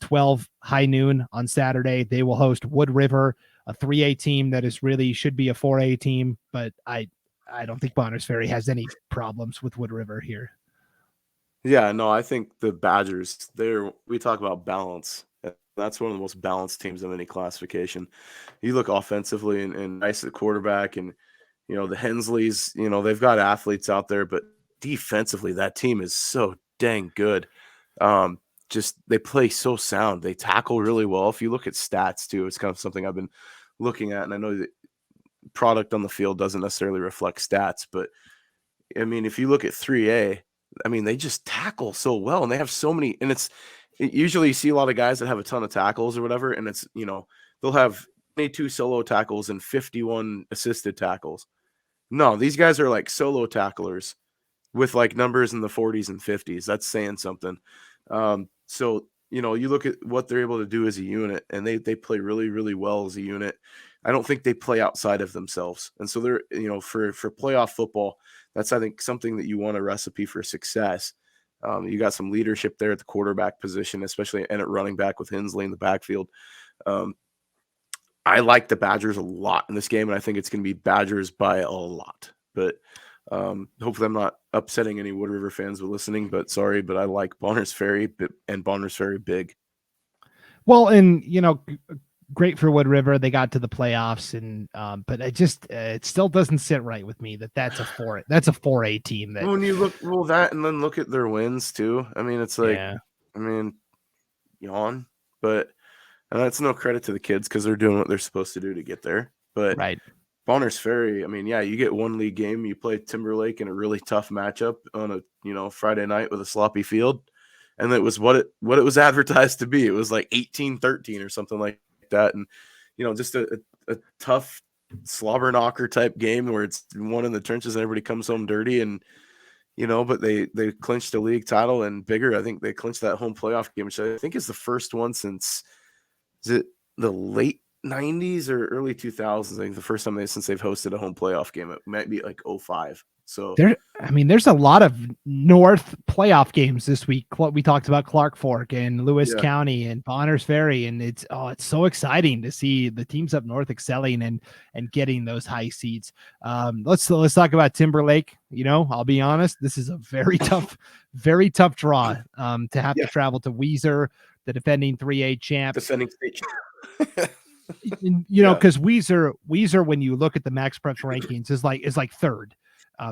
12 high noon on Saturday. They will host Wood River, a 3A team that is really should be a 4A team, but I don't think Bonners Ferry has any problems with Wood River here. Yeah, no, I think the Badgers, we talk about balance. That's one of the most balanced teams of any classification. You look offensively and nice at quarterback, and the Hensleys, they've got athletes out there, but defensively that team is so dang good. Just they play so sound. They tackle really well. If you look at stats too, it's kind of something I've been looking at, and I know that product on the field doesn't necessarily reflect stats, but I mean, if you look at 3A, I mean, they just tackle so well, and they have so many, and usually you see a lot of guys that have a ton of tackles or whatever, and it's, they'll have 22 solo tackles and 51 assisted tackles. No, these guys are like solo tacklers with like numbers in the 40s and 50s. That's saying something. So, you look at what they're able to do as a unit, and they play really, really well as a unit. I don't think they play outside of themselves. And so they're, for playoff football, that's, I think, something that you want a recipe for success. You got some leadership there at the quarterback position, especially and at running back with Hensley in the backfield. I like the Badgers a lot in this game, and I think it's going to be Badgers by a lot. But hopefully I'm not upsetting any Wood River fans with listening, but sorry, but I like Bonners Ferry and Bonners Ferry big. Well, and great for Wood River. They got to the playoffs, and but it still doesn't sit right with me that's a 4A team. That when you look that and then look at their wins too. I mean, it's like, yeah. Yawn, but and that's no credit to the kids because they're doing what they're supposed to do to get there. But right. Bonners Ferry, you get one league game, you play Timberlake in a really tough matchup on a Friday night with a sloppy field, and it was what it was advertised to be. It was like 18-13 or something like that, and just a tough slobber knocker type game where it's one in the trenches and everybody comes home dirty, and but they clinched the league title, and bigger, I think they clinched that home playoff game, which I think is the first one since, is it the late 90s or early 2000s? I think the first time since they've hosted a home playoff game. It might be like 05. So there's a lot of North playoff games this week. We talked about Clark Fork and Lewis County and Bonners Ferry, and it's so exciting to see the teams up north excelling and getting those high seeds. Let's talk about Timberlake. I'll be honest, this is a very tough draw to have to travel to Weiser, the defending 3A champ, defending state champ. Because Weiser, when you look at the MaxPreps rankings, is like third.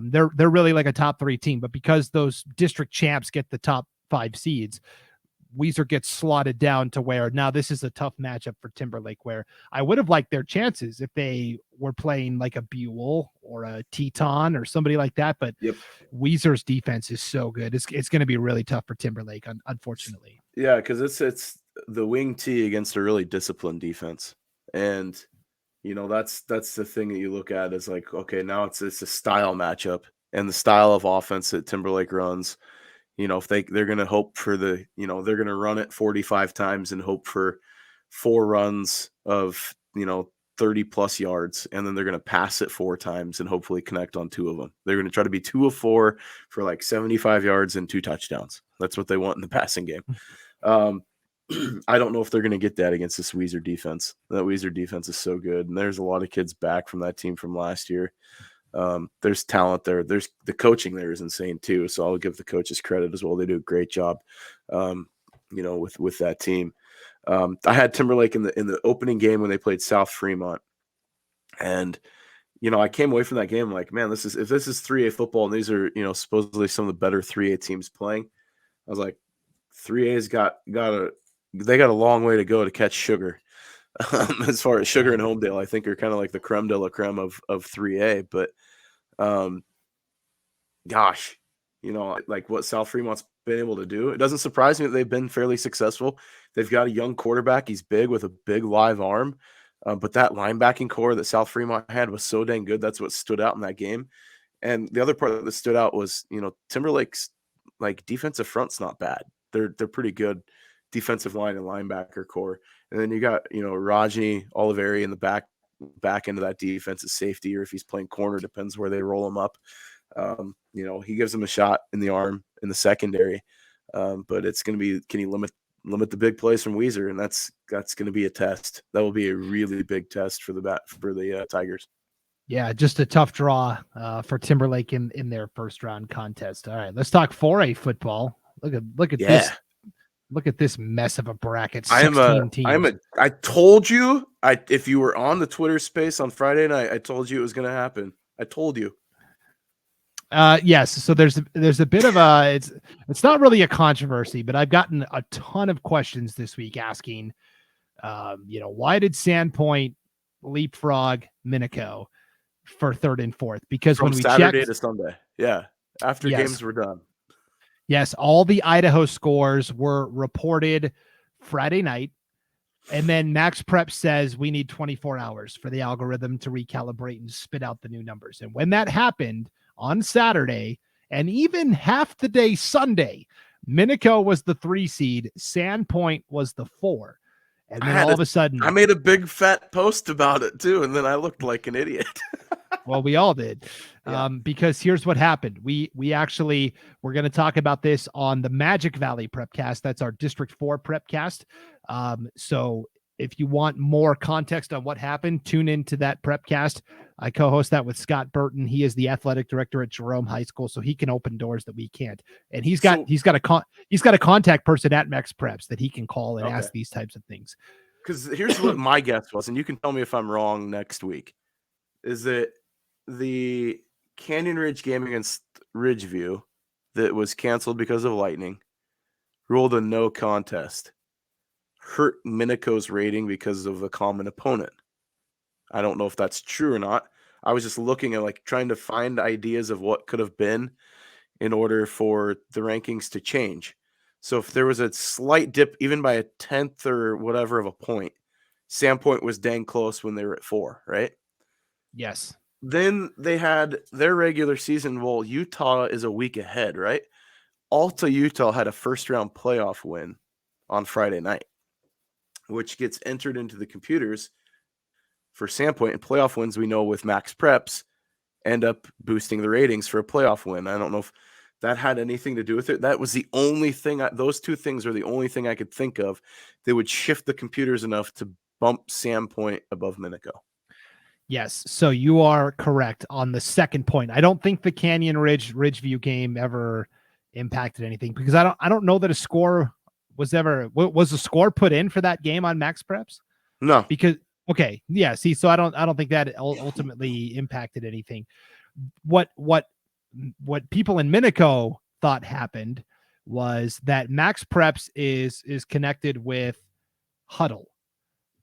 They're really like a top 3 team, but because those district champs get the top 5 seeds, Weiser gets slotted down to where now this is a tough matchup for Timberlake, where I would have liked their chances if they were playing like a Buell or a Teton or somebody like that. But Weiser's defense is so good. It's going to be really tough for Timberlake, unfortunately. Yeah, because it's the wing T against a really disciplined defense. And that's the thing that you look at is like, okay, now it's a style matchup, and the style of offense that Timberlake runs, if they're going to hope for they're going to run it 45 times and hope for 4 runs of 30 plus yards, and then they're going to pass it 4 times and hopefully connect on 2 of them. They're going to try to be 2 of 4 for like 75 yards and 2 touchdowns. That's what they want in the passing game. I don't know if they're going to get that against this Weiser defense. That Weiser defense is so good, and there's a lot of kids back from that team from last year. There's talent there. There's the coaching there is insane too. So I'll give the coaches credit as well. They do a great job, with that team. I had Timberlake in the opening game when they played South Fremont, and I came away from that game like, man, if this is 3A football and these are supposedly some of the better 3A teams playing, I was like, 3A's got a long way to go to catch Sugar. As far as Sugar and Homedale, I think are kind of like the creme de la creme of 3A. But gosh, like what South Fremont's been able to do, it doesn't surprise me that they've been fairly successful. They've got a young quarterback. He's big with a big live arm. But that linebacking core that South Fremont had was so dang good. That's what stood out in that game. And the other part that stood out was, Timberlake's like defensive front's not bad. They're pretty good defensive line and linebacker core. And then you got, Rajni Oliveri in the back end of that defense as safety, or if he's playing corner, depends where they roll him up. He gives him a shot in the arm in the secondary. But it's going to be, can he limit the big plays from Weiser? And that's going to be a test. That will be a really big test for the Tigers. Yeah, just a tough draw for Timberlake in their first round contest. All right, let's talk 4A football. Look at this. Look at this mess of a bracket. 16 teams. I told you, if you were on the Twitter space on Friday night, I told you it was going to happen. I told you. Yes. So there's a bit of it's not really a controversy, but I've gotten a ton of questions this week asking, why did Sandpoint leapfrog Minico for 3rd and 4th? Because from when we Saturday to Sunday, after games were done. Yes, all the Idaho scores were reported Friday night, and then MaxPreps says we need 24 hours for the algorithm to recalibrate and spit out the new numbers. And when that happened on Saturday, and even half the day Sunday, Minico was the 3 seed. Sandpoint was the 4. And then all of a sudden, I made a big fat post about it too, and then I looked like an idiot. well, we all did, because here's what happened. We're going to talk about this on the Magic Valley Prepcast. That's our District 4 Prepcast. So if you want more context on what happened, tune into that Prepcast. I co-host that with Scott Burton. He is the athletic director at Jerome High School, so he can open doors that we can't. And he's got a contact person at MaxPreps that he can call and ask these types of things. Because here's what my guess was, and you can tell me if I'm wrong next week, is that the Canyon Ridge game against Ridgeview that was canceled because of lightning ruled a no contest, hurt Minico's rating because of a common opponent. I don't know if that's true or not. I was just looking at trying to find ideas of what could have been in order for the rankings to change. So if there was a slight dip, even by a 10th or whatever of a point, Sandpoint was dang close when they were at 4, right? Yes. Then they had their regular season. Well, Utah is a week ahead, right? Alta Utah had a first-round playoff win on Friday night, which gets entered into the computers for Sandpoint. And playoff wins, we know with MaxPreps, end up boosting the ratings for a playoff win. I don't know if that had anything to do with it. That was the only thing. Those two things are the only thing I could think of that would shift the computers enough to bump Sandpoint above Minico. Yes, so you are correct on the second point. I don't think the Canyon Ridgeview game ever impacted anything, because I don't know that a score was a score put in for that game on MaxPreps. No, because see, so I don't think that ultimately impacted anything. What people in Minico thought happened was that MaxPreps is connected with Huddle.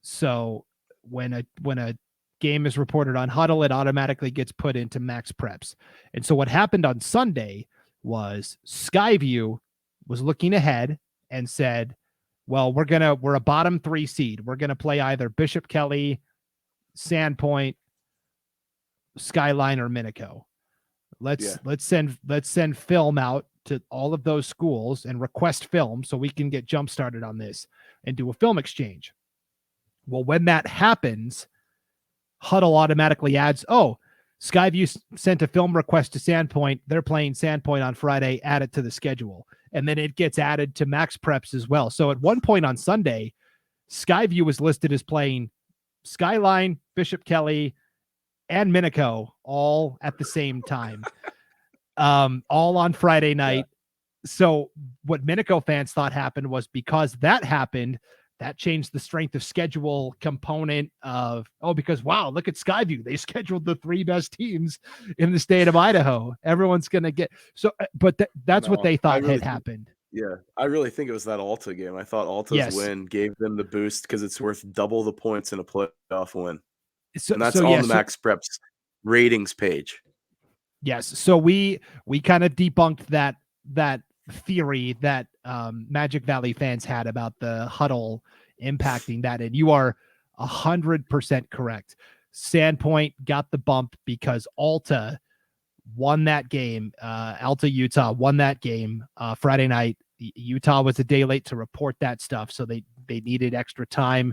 So when a game is reported on Huddle, it automatically gets put into MaxPreps. And so what happened on Sunday was Skyview was looking ahead and said, well, we're a bottom 3 seed. We're going to play either Bishop Kelly, Sandpoint, Skyline, or Minico. Let's send film out to all of those schools and request film so we can get jump started on this and do a film exchange. Well, when that happens, Huddle automatically adds, Skyview sent a film request to Sandpoint. They're playing Sandpoint on Friday. Add it to the schedule. And then it gets added to MaxPreps as well. So at one point on Sunday, Skyview was listed as playing Skyline, Bishop Kelly, and Minico all at the same time, all on Friday night. Yeah. So what Minico fans thought happened was, because that happened, that changed the strength of schedule component of, because wow, look at Skyview. They scheduled the 3 best teams in the state of Idaho. Everyone's going to get so, but that's what they thought had happened. Yeah, I really think it was that Alta game. I thought Alta's win gave them the boost because it's worth double the points in a playoff win. And that's on the MaxPreps ratings page. Yes. So we kind of debunked that theory that Magic Valley fans had about the Huddle impacting that, and you are 100% correct. Sandpoint got the bump because Alta won that game. Alta Utah won that game Friday night. Utah was a day late to report that stuff, so they needed extra time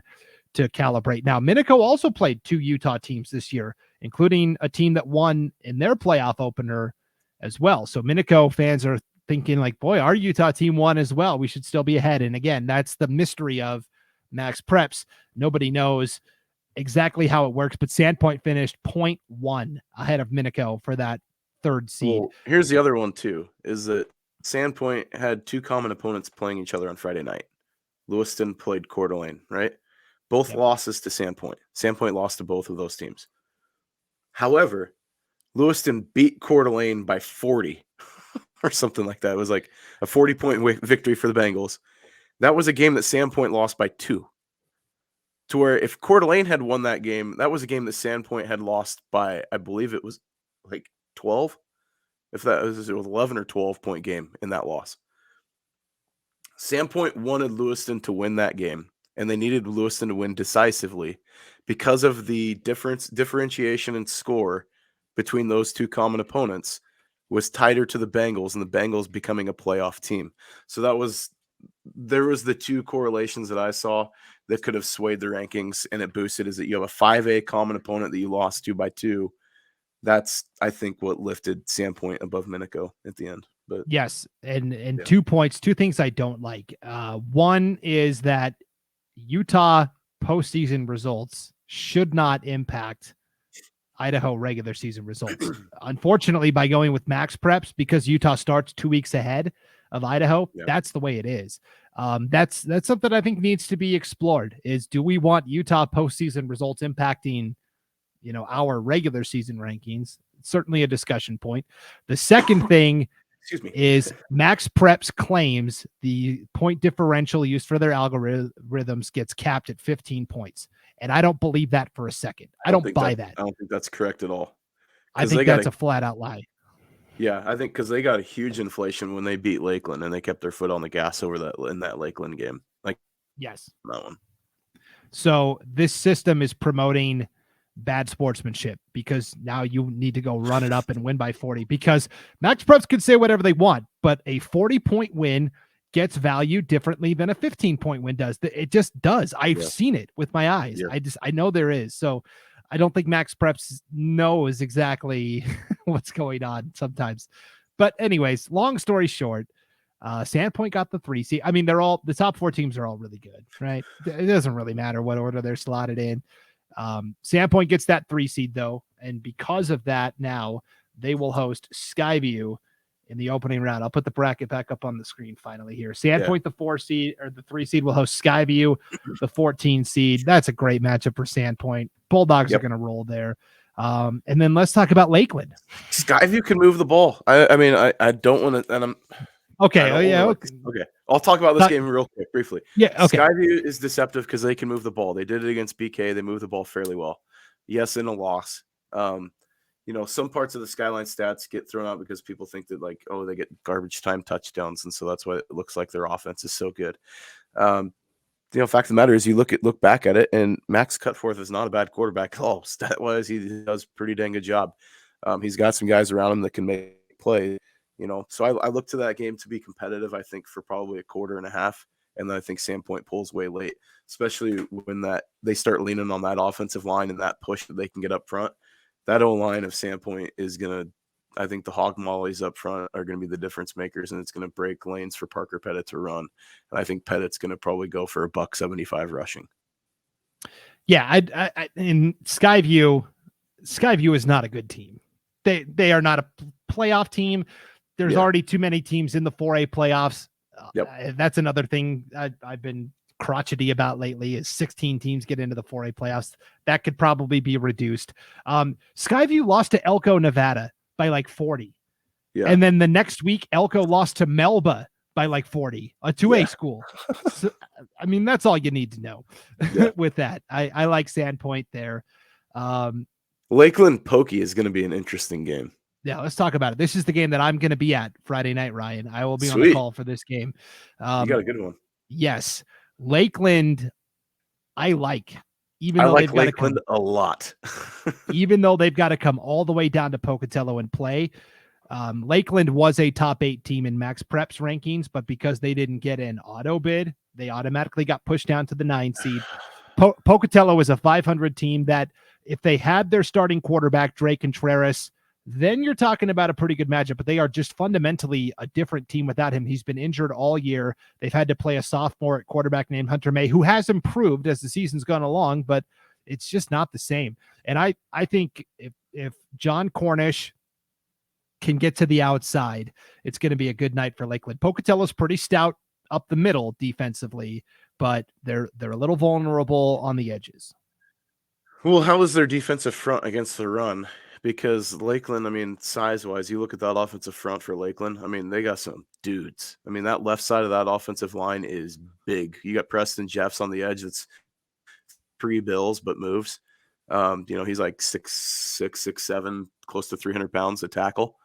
to calibrate. Now, Minico also played 2 Utah teams this year, including a team that won in their playoff opener as well. So Minico fans are thinking boy, our Utah team won as well. We should still be ahead. And again, that's the mystery of MaxPreps. Nobody knows exactly how it works, but Sandpoint finished 0.1 ahead of Minico for that 3rd seed. Well, here's the other one too, is that Sandpoint had 2 common opponents playing each other on Friday night. Lewiston played Coeur d'Alene, right? Both losses to Sandpoint. Sandpoint lost to both of those teams. However, Lewiston beat Coeur d'Alene by 40 or something like that. It was like a 40-point victory for the Bengals. That was a game that Sandpoint lost by 2. To where if Coeur d'Alene had won that game, that was a game that Sandpoint had lost by, I believe it was 12. If that was 11 or 12-point game in that loss. Sandpoint wanted Lewiston to win that game, and they needed Lewiston to win decisively because of the differentiation in score between those 2 common opponents. was tighter to the Bengals and the Bengals becoming a playoff team. So there was the two correlations that I saw that could have swayed the rankings and it boosted, is that you have a 5A common opponent that you lost to by 2. That's, I think, what lifted Sandpoint above Minico at the end. But yes, and 2 points, 2 things I don't like. One is that Utah postseason results should not impact Idaho regular season results. Unfortunately, by going with MaxPreps, because Utah starts 2 weeks ahead of Idaho, that's the way it is. That's something I think needs to be explored, is do we want Utah postseason results impacting, our regular season rankings? It's certainly a discussion point. The second thing is MaxPreps claims the point differential used for their algorithms gets capped at 15 points. And I don't believe that for a second. I don't buy that. I don't think that's correct at all. I think that's a flat out lie. Yeah, I think because they got a huge inflation when they beat Lakeland and they kept their foot on the gas in that Lakeland game. Yes. That one. So this system is promoting bad sportsmanship, because now you need to go run it up and win by 40, because MaxPreps could say whatever they want, but a 40-point win gets valued differently than a 15-point win does. It just does. I've seen it with my eyes. Yeah. I know there is. So I don't think MaxPreps knows exactly what's going on sometimes. But anyways, long story short, Sandpoint got the 3 seed. I mean, the top 4 teams are all really good, right? It doesn't really matter what order they're slotted in. Sandpoint gets that 3 seed though, and because of that, now they will host Skyview in the opening round. I'll put the bracket back up on the screen finally here. Sandpoint, the 4 seed, or the 3 seed, will host Skyview, the 14 seed. That's a great matchup for Sandpoint. Bulldogs are going to roll there. And then let's talk about Lakeland. Skyview can move the ball. I mean, I don't want to, and I'm okay. Okay. I'll talk about this game real quick, briefly. Yeah. Okay. Skyview is deceptive because they can move the ball. They did it against BK. They moved the ball fairly well. Yes, in a loss. Some parts of the Skyline stats get thrown out because people think that they get garbage time touchdowns, and so that's why it looks like their offense is so good. Fact of the matter is, you look back at it, and Max Cutforth is not a bad quarterback at all. Stat-wise, he does a pretty dang good job. He's got some guys around him that can make plays. So I look to that game to be competitive, I think, for probably a quarter and a half. And then I think Sandpoint pulls way late, especially when they start leaning on that offensive line and that push that they can get up front. That O-line of Sandpoint is going to, I think the hog mollies up front are going to be the difference makers, and it's going to break lanes for Parker Pettit to run. And I think Pettit's going to probably go for $175 rushing. Yeah, I in Skyview is not a good team. They are not a playoff team. There's already too many teams in the 4A playoffs. That's another thing I've been crotchety about lately, is 16 teams get into the 4A playoffs. That could probably be reduced. Skyview lost to Elko, Nevada by 40. Yeah. And then the next week, Elko lost to Melba by 40, a 2A school. So, I mean, that's all you need to know with that. I like Sandpoint there. Lakeland Pokey is going to be an interesting game. Yeah, let's talk about it. This is the game that I'm going to be at Friday night, Ryan. I will be on the call for this game. You got a good one. Yes. Lakeland, I like. I like Lakeland a lot. Even though they've got to come all the way down to Pocatello and play. Lakeland was a top 8 team in MaxPreps rankings, but because they didn't get an auto bid, they automatically got pushed down to the 9 seed. Pocatello is a 500 team that, if they had their starting quarterback, Drake Contreras, then you're talking about a pretty good matchup, but they are just fundamentally a different team without him. He's been injured all year. They've had to play a sophomore at quarterback named Hunter May, who has improved as the season's gone along, but it's just not the same. And I think if John Cornish can get to the outside, it's going to be a good night for Lakeland. Pocatello's pretty stout up the middle defensively, but they're a little vulnerable on the edges. Well, how is their defensive front against the run? Because Lakeland, I mean, size-wise, you look at that offensive front for Lakeland, I mean, they got some dudes. I mean, that left side of that offensive line is big. You got Preston Jeffs on the edge that's pre-bills but moves. He's like 6'6", 6'7", close to 300 pounds to tackle,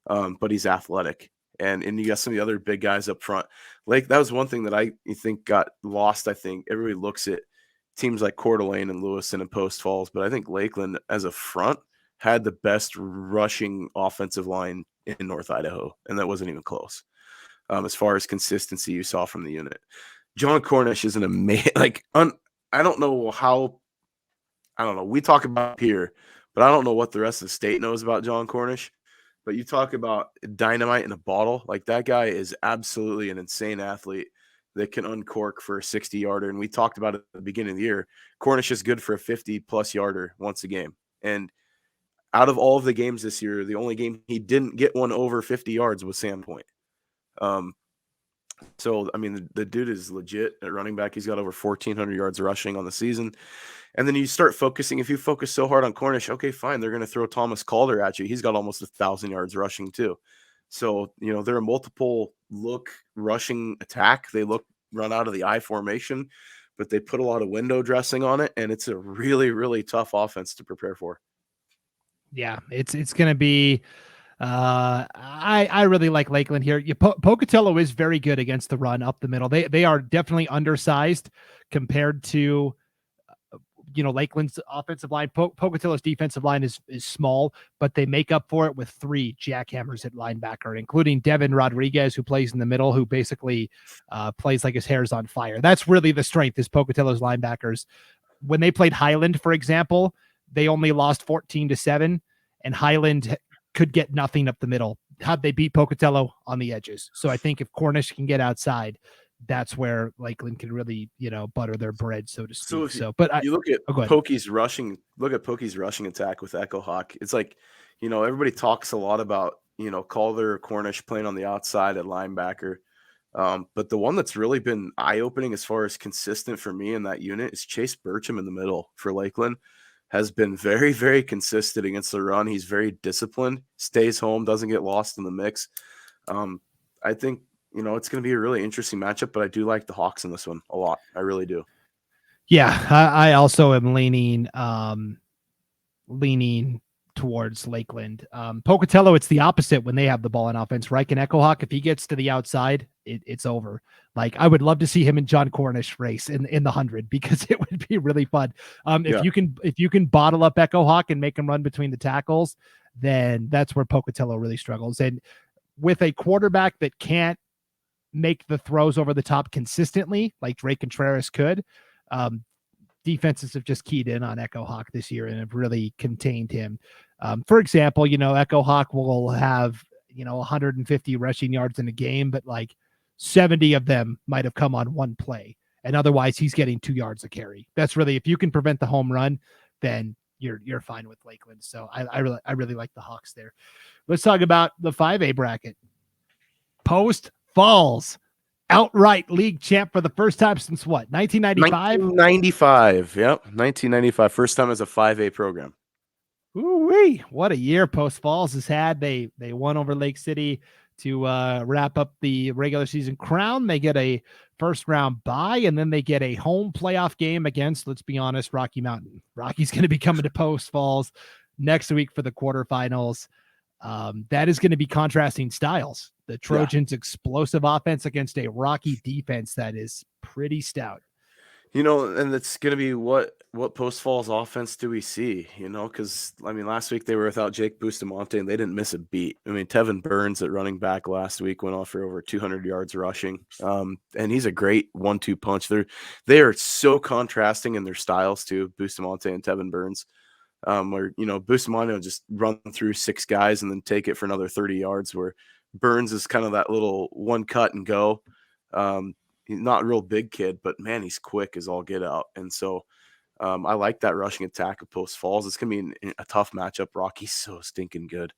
but he's athletic. And you got some of the other big guys up front. That was one thing that I think got lost. I think everybody looks at teams like Coeur d'Alene and Lewiston and Post Falls, but I think Lakeland as a front had the best rushing offensive line in North Idaho, and that wasn't even close. As far as consistency you saw from the unit, John Cornish is an amazing. I don't know how. I don't know. We talk about here, but I don't know what the rest of the state knows about John Cornish. But you talk about dynamite in a bottle. Like, that guy is absolutely an insane athlete that can uncork for a 60-yarder. And we talked about it at the beginning of the year. Cornish is good for a 50-plus yarder once a game. And out of all of the games this year, the only game he didn't get one over 50 yards was Sandpoint. So, I mean, the dude is legit at running back. He's got over 1,400 yards rushing on the season. And then you start focusing. If you focus so hard on Cornish, okay, fine. They're going to throw Thomas Calder at you. He's got almost 1,000 yards rushing too. So, they're a multiple look rushing attack. They run out of the I formation, but they put a lot of window dressing on it. And it's a really, really tough offense to prepare for. Yeah, it's going to be. I really like Lakeland here. Pocatello is very good against the run up the middle. They are definitely undersized compared to Lakeland's offensive line. Pocatello's defensive line is small, but they make up for it with 3 jackhammers at linebacker, including Devin Rodriguez, who plays in the middle, who basically plays like his hair's on fire. That's really the strength, is Pocatello's linebackers. When they played Highland, for example, they only lost 14-7, and Highland could get nothing up the middle had they beat Pocatello on the edges. So I think if Cornish can get outside, that's where Lakeland can really, butter their bread, so to speak. You look at Pokey's rushing, attack with Echo Hawk. It's like, everybody talks a lot about, Calder or Cornish playing on the outside at linebacker. But the one that's really been eye-opening as far as consistent for me in that unit is Chase Burcham in the middle for Lakeland. Has been very, very consistent against the run. He's very disciplined, stays home, doesn't get lost in the mix. I think, it's going to be a really interesting matchup, but I do like the Hawks in this one a lot. I really do. Yeah, I also am leaning towards Lakeland. Pocatello, it's the opposite when they have the ball in offense. Reich and Echo Hawk, if he gets to the outside, it's over. Like, I would love to see him and John Cornish race in the 100, because it would be really fun. If you can bottle up Echo Hawk and make him run between the tackles, then that's where Pocatello really struggles. And with a quarterback that can't make the throws over the top consistently, like Drake Contreras could, defenses have just keyed in on Echo Hawk this year and have really contained him. For example, Echo Hawk will have, 150 rushing yards in a game, but like 70 of them might have come on one play. And otherwise he's getting 2 yards a carry. That's really, if you can prevent the home run, then you're fine with Lakeland. So I really like the Hawks there. Let's talk about the 5A bracket. Post Falls, outright league champ for the first time since what, 1995? 1995. Yep, 1995. First time as a 5A program. Ooh-wee, what a year Post Falls has had. They won over Lake City to wrap up the regular season crown. They get a first round bye, and then they get a home playoff game against, let's be honest, Rocky Mountain. Rocky's going to be coming to Post Falls next week for the quarterfinals. That is going to be contrasting styles. The Trojans' explosive offense against a Rocky defense that is pretty stout. And it's going to be what Post Falls offense do we see? Because, last week they were without Jake Bustamante and they didn't miss a beat. Tevin Burns at running back last week went off for over 200 yards rushing. And he's a great 1-2 punch. They are so contrasting in their styles too, Bustamante and Tevin Burns. Where, Bustamante will just run through 6 guys and then take it for another 30 yards, where Burns is kind of that little one cut and go. He's not a real big kid, but man, he's quick as all get out. And so I like that rushing attack of Post Falls. It's going to be a tough matchup. Rocky's so stinking good.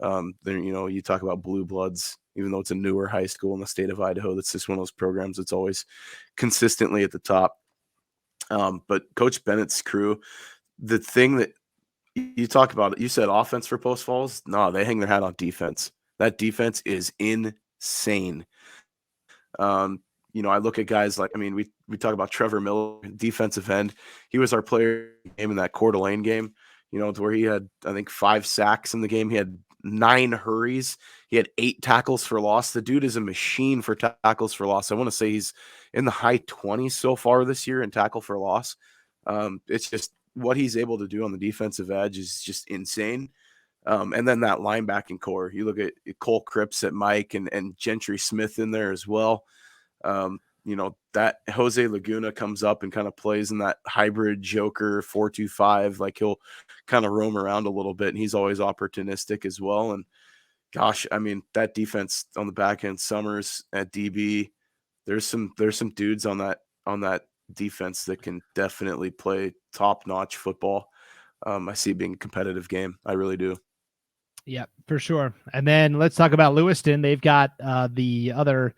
You talk about blue bloods, even though it's a newer high school in the state of Idaho, that's just one of those programs that's always consistently at the top. But Coach Bennett's crew, the thing that you talk about, you said offense for Post Falls. No, they hang their hat on defense. That defense is insane. I look at guys like, we talk about Trevor Miller, defensive end. He was our player in that Coeur d'Alene game, to where he had, I think, 5 sacks in the game. He had 9 hurries. He had 8 tackles for loss. The dude is a machine for tackles for loss. I want to say he's in the high 20s so far this year in tackle for loss. It's just what he's able to do on the defensive edge is just insane. And then that linebacking core, you look at Cole Cripps at Mike and Gentry Smith in there as well. That Jose Laguna comes up and kind of plays in that hybrid joker 4-2-5. Like he'll kind of roam around a little bit, and he's always opportunistic as well. And gosh, I mean, that defense on the back end, Summers at DB, there's some dudes on that defense that can definitely play top-notch football. I see it being a competitive game. I really do. Yeah, for sure. And then let's talk about Lewiston. They've got the other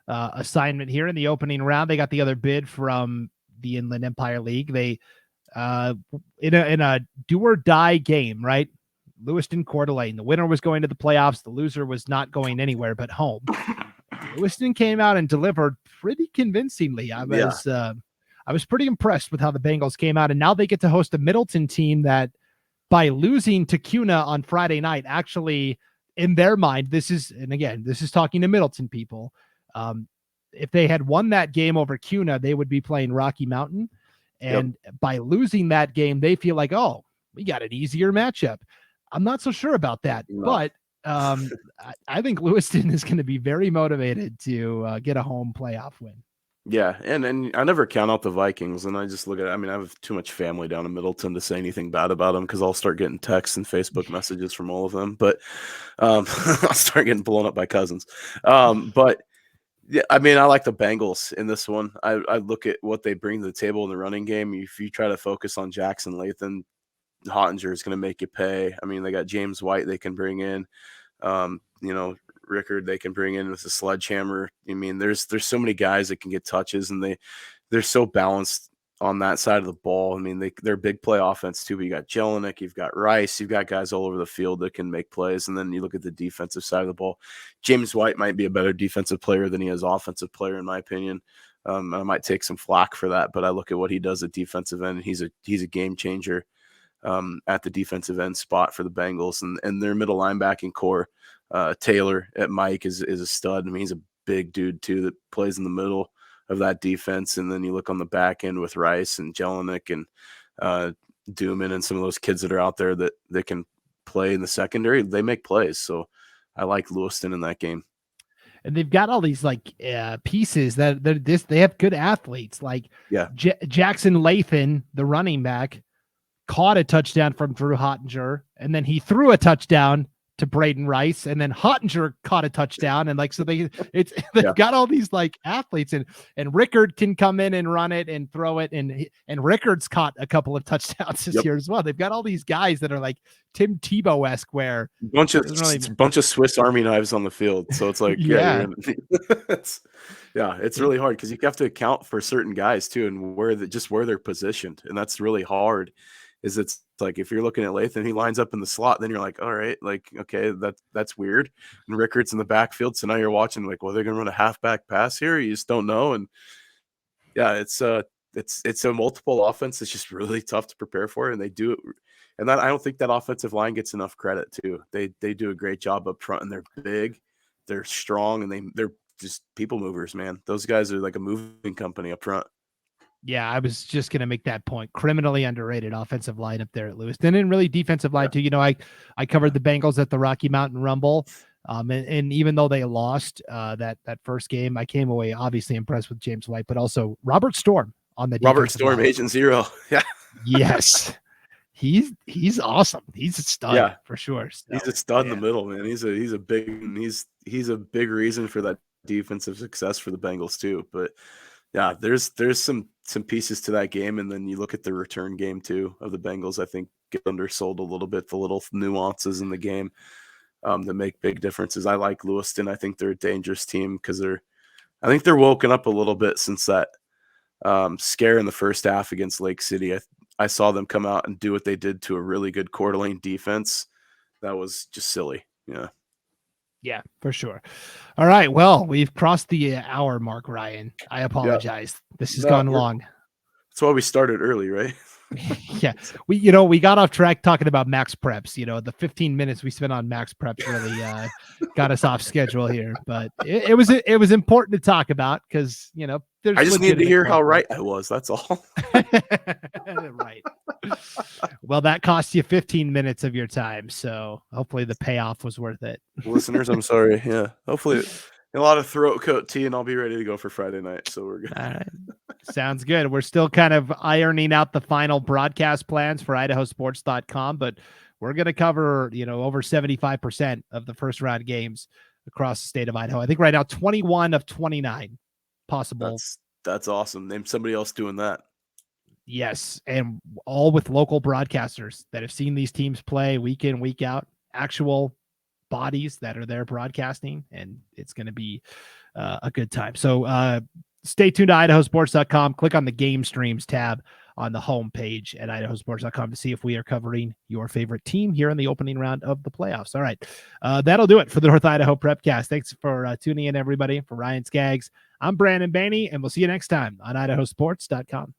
assignment here in the opening round. They got the other bid from the Inland Empire League. They in a do or die game, right? Lewiston Coeur d'Alene. The winner was going to the playoffs. The loser was not going anywhere but home. Lewiston came out and delivered pretty convincingly. I was pretty impressed with how the Bengals came out, and now they get to host a Middleton team that, by losing to CUNA on Friday night, actually, in their mind, this is talking to Middleton people. If they had won that game over CUNA, they would be playing Rocky Mountain. And by losing that game, they feel like, oh, we got an easier matchup. I'm not so sure about that, but I think Lewiston is going to be very motivated to get a home playoff win. Yeah, and I never count out the Vikings, and I just look at it. I mean, I have too much family down in Middleton to say anything bad about them because I'll start getting texts and Facebook messages from all of them. But I'll start getting blown up by cousins. But yeah, I mean, I like the Bengals in this one. I look at what they bring to the table in the running game. If you try to focus on Jackson Lathan, Hottinger is going to make you pay. I mean, they got James White they can bring in. Rickard they can bring in with a sledgehammer. I mean, there's so many guys that can get touches, and they're so balanced on that side of the ball. I mean, they're big play offense too, but you got Jelinek, you've got Rice, you've got guys all over the field that can make plays. And then you look at the defensive side of the ball. James White might be a better defensive player than he is offensive player, in my opinion. I might take some flack for that, but I look at what he does at defensive end. He's a game changer at the defensive end spot for the Bengals, and their middle linebacking core. Taylor at Mike is a stud. I mean, he's a big dude too that plays in the middle of that defense. And then you look on the back end with Rice and Jelinek and Dooman and some of those kids that are out there that can play in the secondary. They make plays. So I like Lewiston in that game. And they've got all these pieces that they have good athletes. Like Jackson Lathan, the running back, caught a touchdown from Drew Hottinger, and then he threw a touchdown to Braden Rice, and then Hottinger caught a touchdown, and so they've got all these athletes, and Rickard can come in and run it and throw it, and Rickard's caught a couple of touchdowns this year as well. They've got all these guys that are like Tim Tebow-esque, where bunch of Swiss Army knives on the field. So it's like it's really hard because you have to account for certain guys too, and where they're positioned, and that's really hard. It's like if you're looking at Lathan, he lines up in the slot, then you're like, all right, okay, that's weird. And Rickard's in the backfield, so now you're watching like, well, they're gonna run a halfback pass here. You just don't know, and it's a multiple offense. It's just really tough to prepare for, and they do it. And I don't think that offensive line gets enough credit too. They do a great job up front, and they're big, they're strong, and they're just people movers, man. Those guys are like a moving company up front. Yeah, I was just going to make that point. Criminally underrated offensive line up there at Lewiston, and really defensive line too. I covered the Bengals at the Rocky Mountain Rumble, and even though they lost that first game, I came away obviously impressed with James White, but also Robert Storm on the Robert Storm, line. Agent Zero. Yeah. Yes. He's awesome. He's a stud for sure. So, he's a stud in the middle, man. He's a big reason for that defensive success for the Bengals too. But yeah, there's some pieces to that game, and then you look at the return game too of the Bengals. I think get undersold a little bit, the little nuances in the game that make big differences. I like Lewiston. I think they're a dangerous team because I think they're woken up a little bit since that scare in the first half against Lake City. I saw them come out and do what they did to a really good Coeur d'Alene defense. That was just silly. Yeah, for sure. All right. Well, we've crossed the hour mark, Ryan. I apologize. This has gone long. That's why we started early, right? Yeah, we got off track talking about MaxPreps. The 15 minutes we spent on MaxPreps really got us off schedule here, but it was important to talk about because there's. I just needed to hear how right. right I was. That's all. Right. Well, that cost you 15 minutes of your time, so hopefully the payoff was worth it. Listeners, I'm sorry. Yeah, hopefully a lot of throat coat tea, and I'll be ready to go for Friday night. So we're good. All right. Sounds good. We're still kind of ironing out the final broadcast plans for IdahoSports.com, but we're going to cover, over 75% of the first round games across the state of Idaho. I think right now 21 of 29 possible. That's awesome. Name somebody else doing that. Yes, and all with local broadcasters that have seen these teams play week in, week out, actual bodies that are there broadcasting, and it's going to be a good time. So stay tuned to IdahoSports.com. Click on the game streams tab on the home page at IdahoSports.com to see if we are covering your favorite team here in the opening round of the playoffs. All right, that'll do it for the North Idaho Prepcast. Thanks for tuning in, everybody. For Ryan Scaggs, I'm Brandon Baney, and we'll see you next time on IdahoSports.com.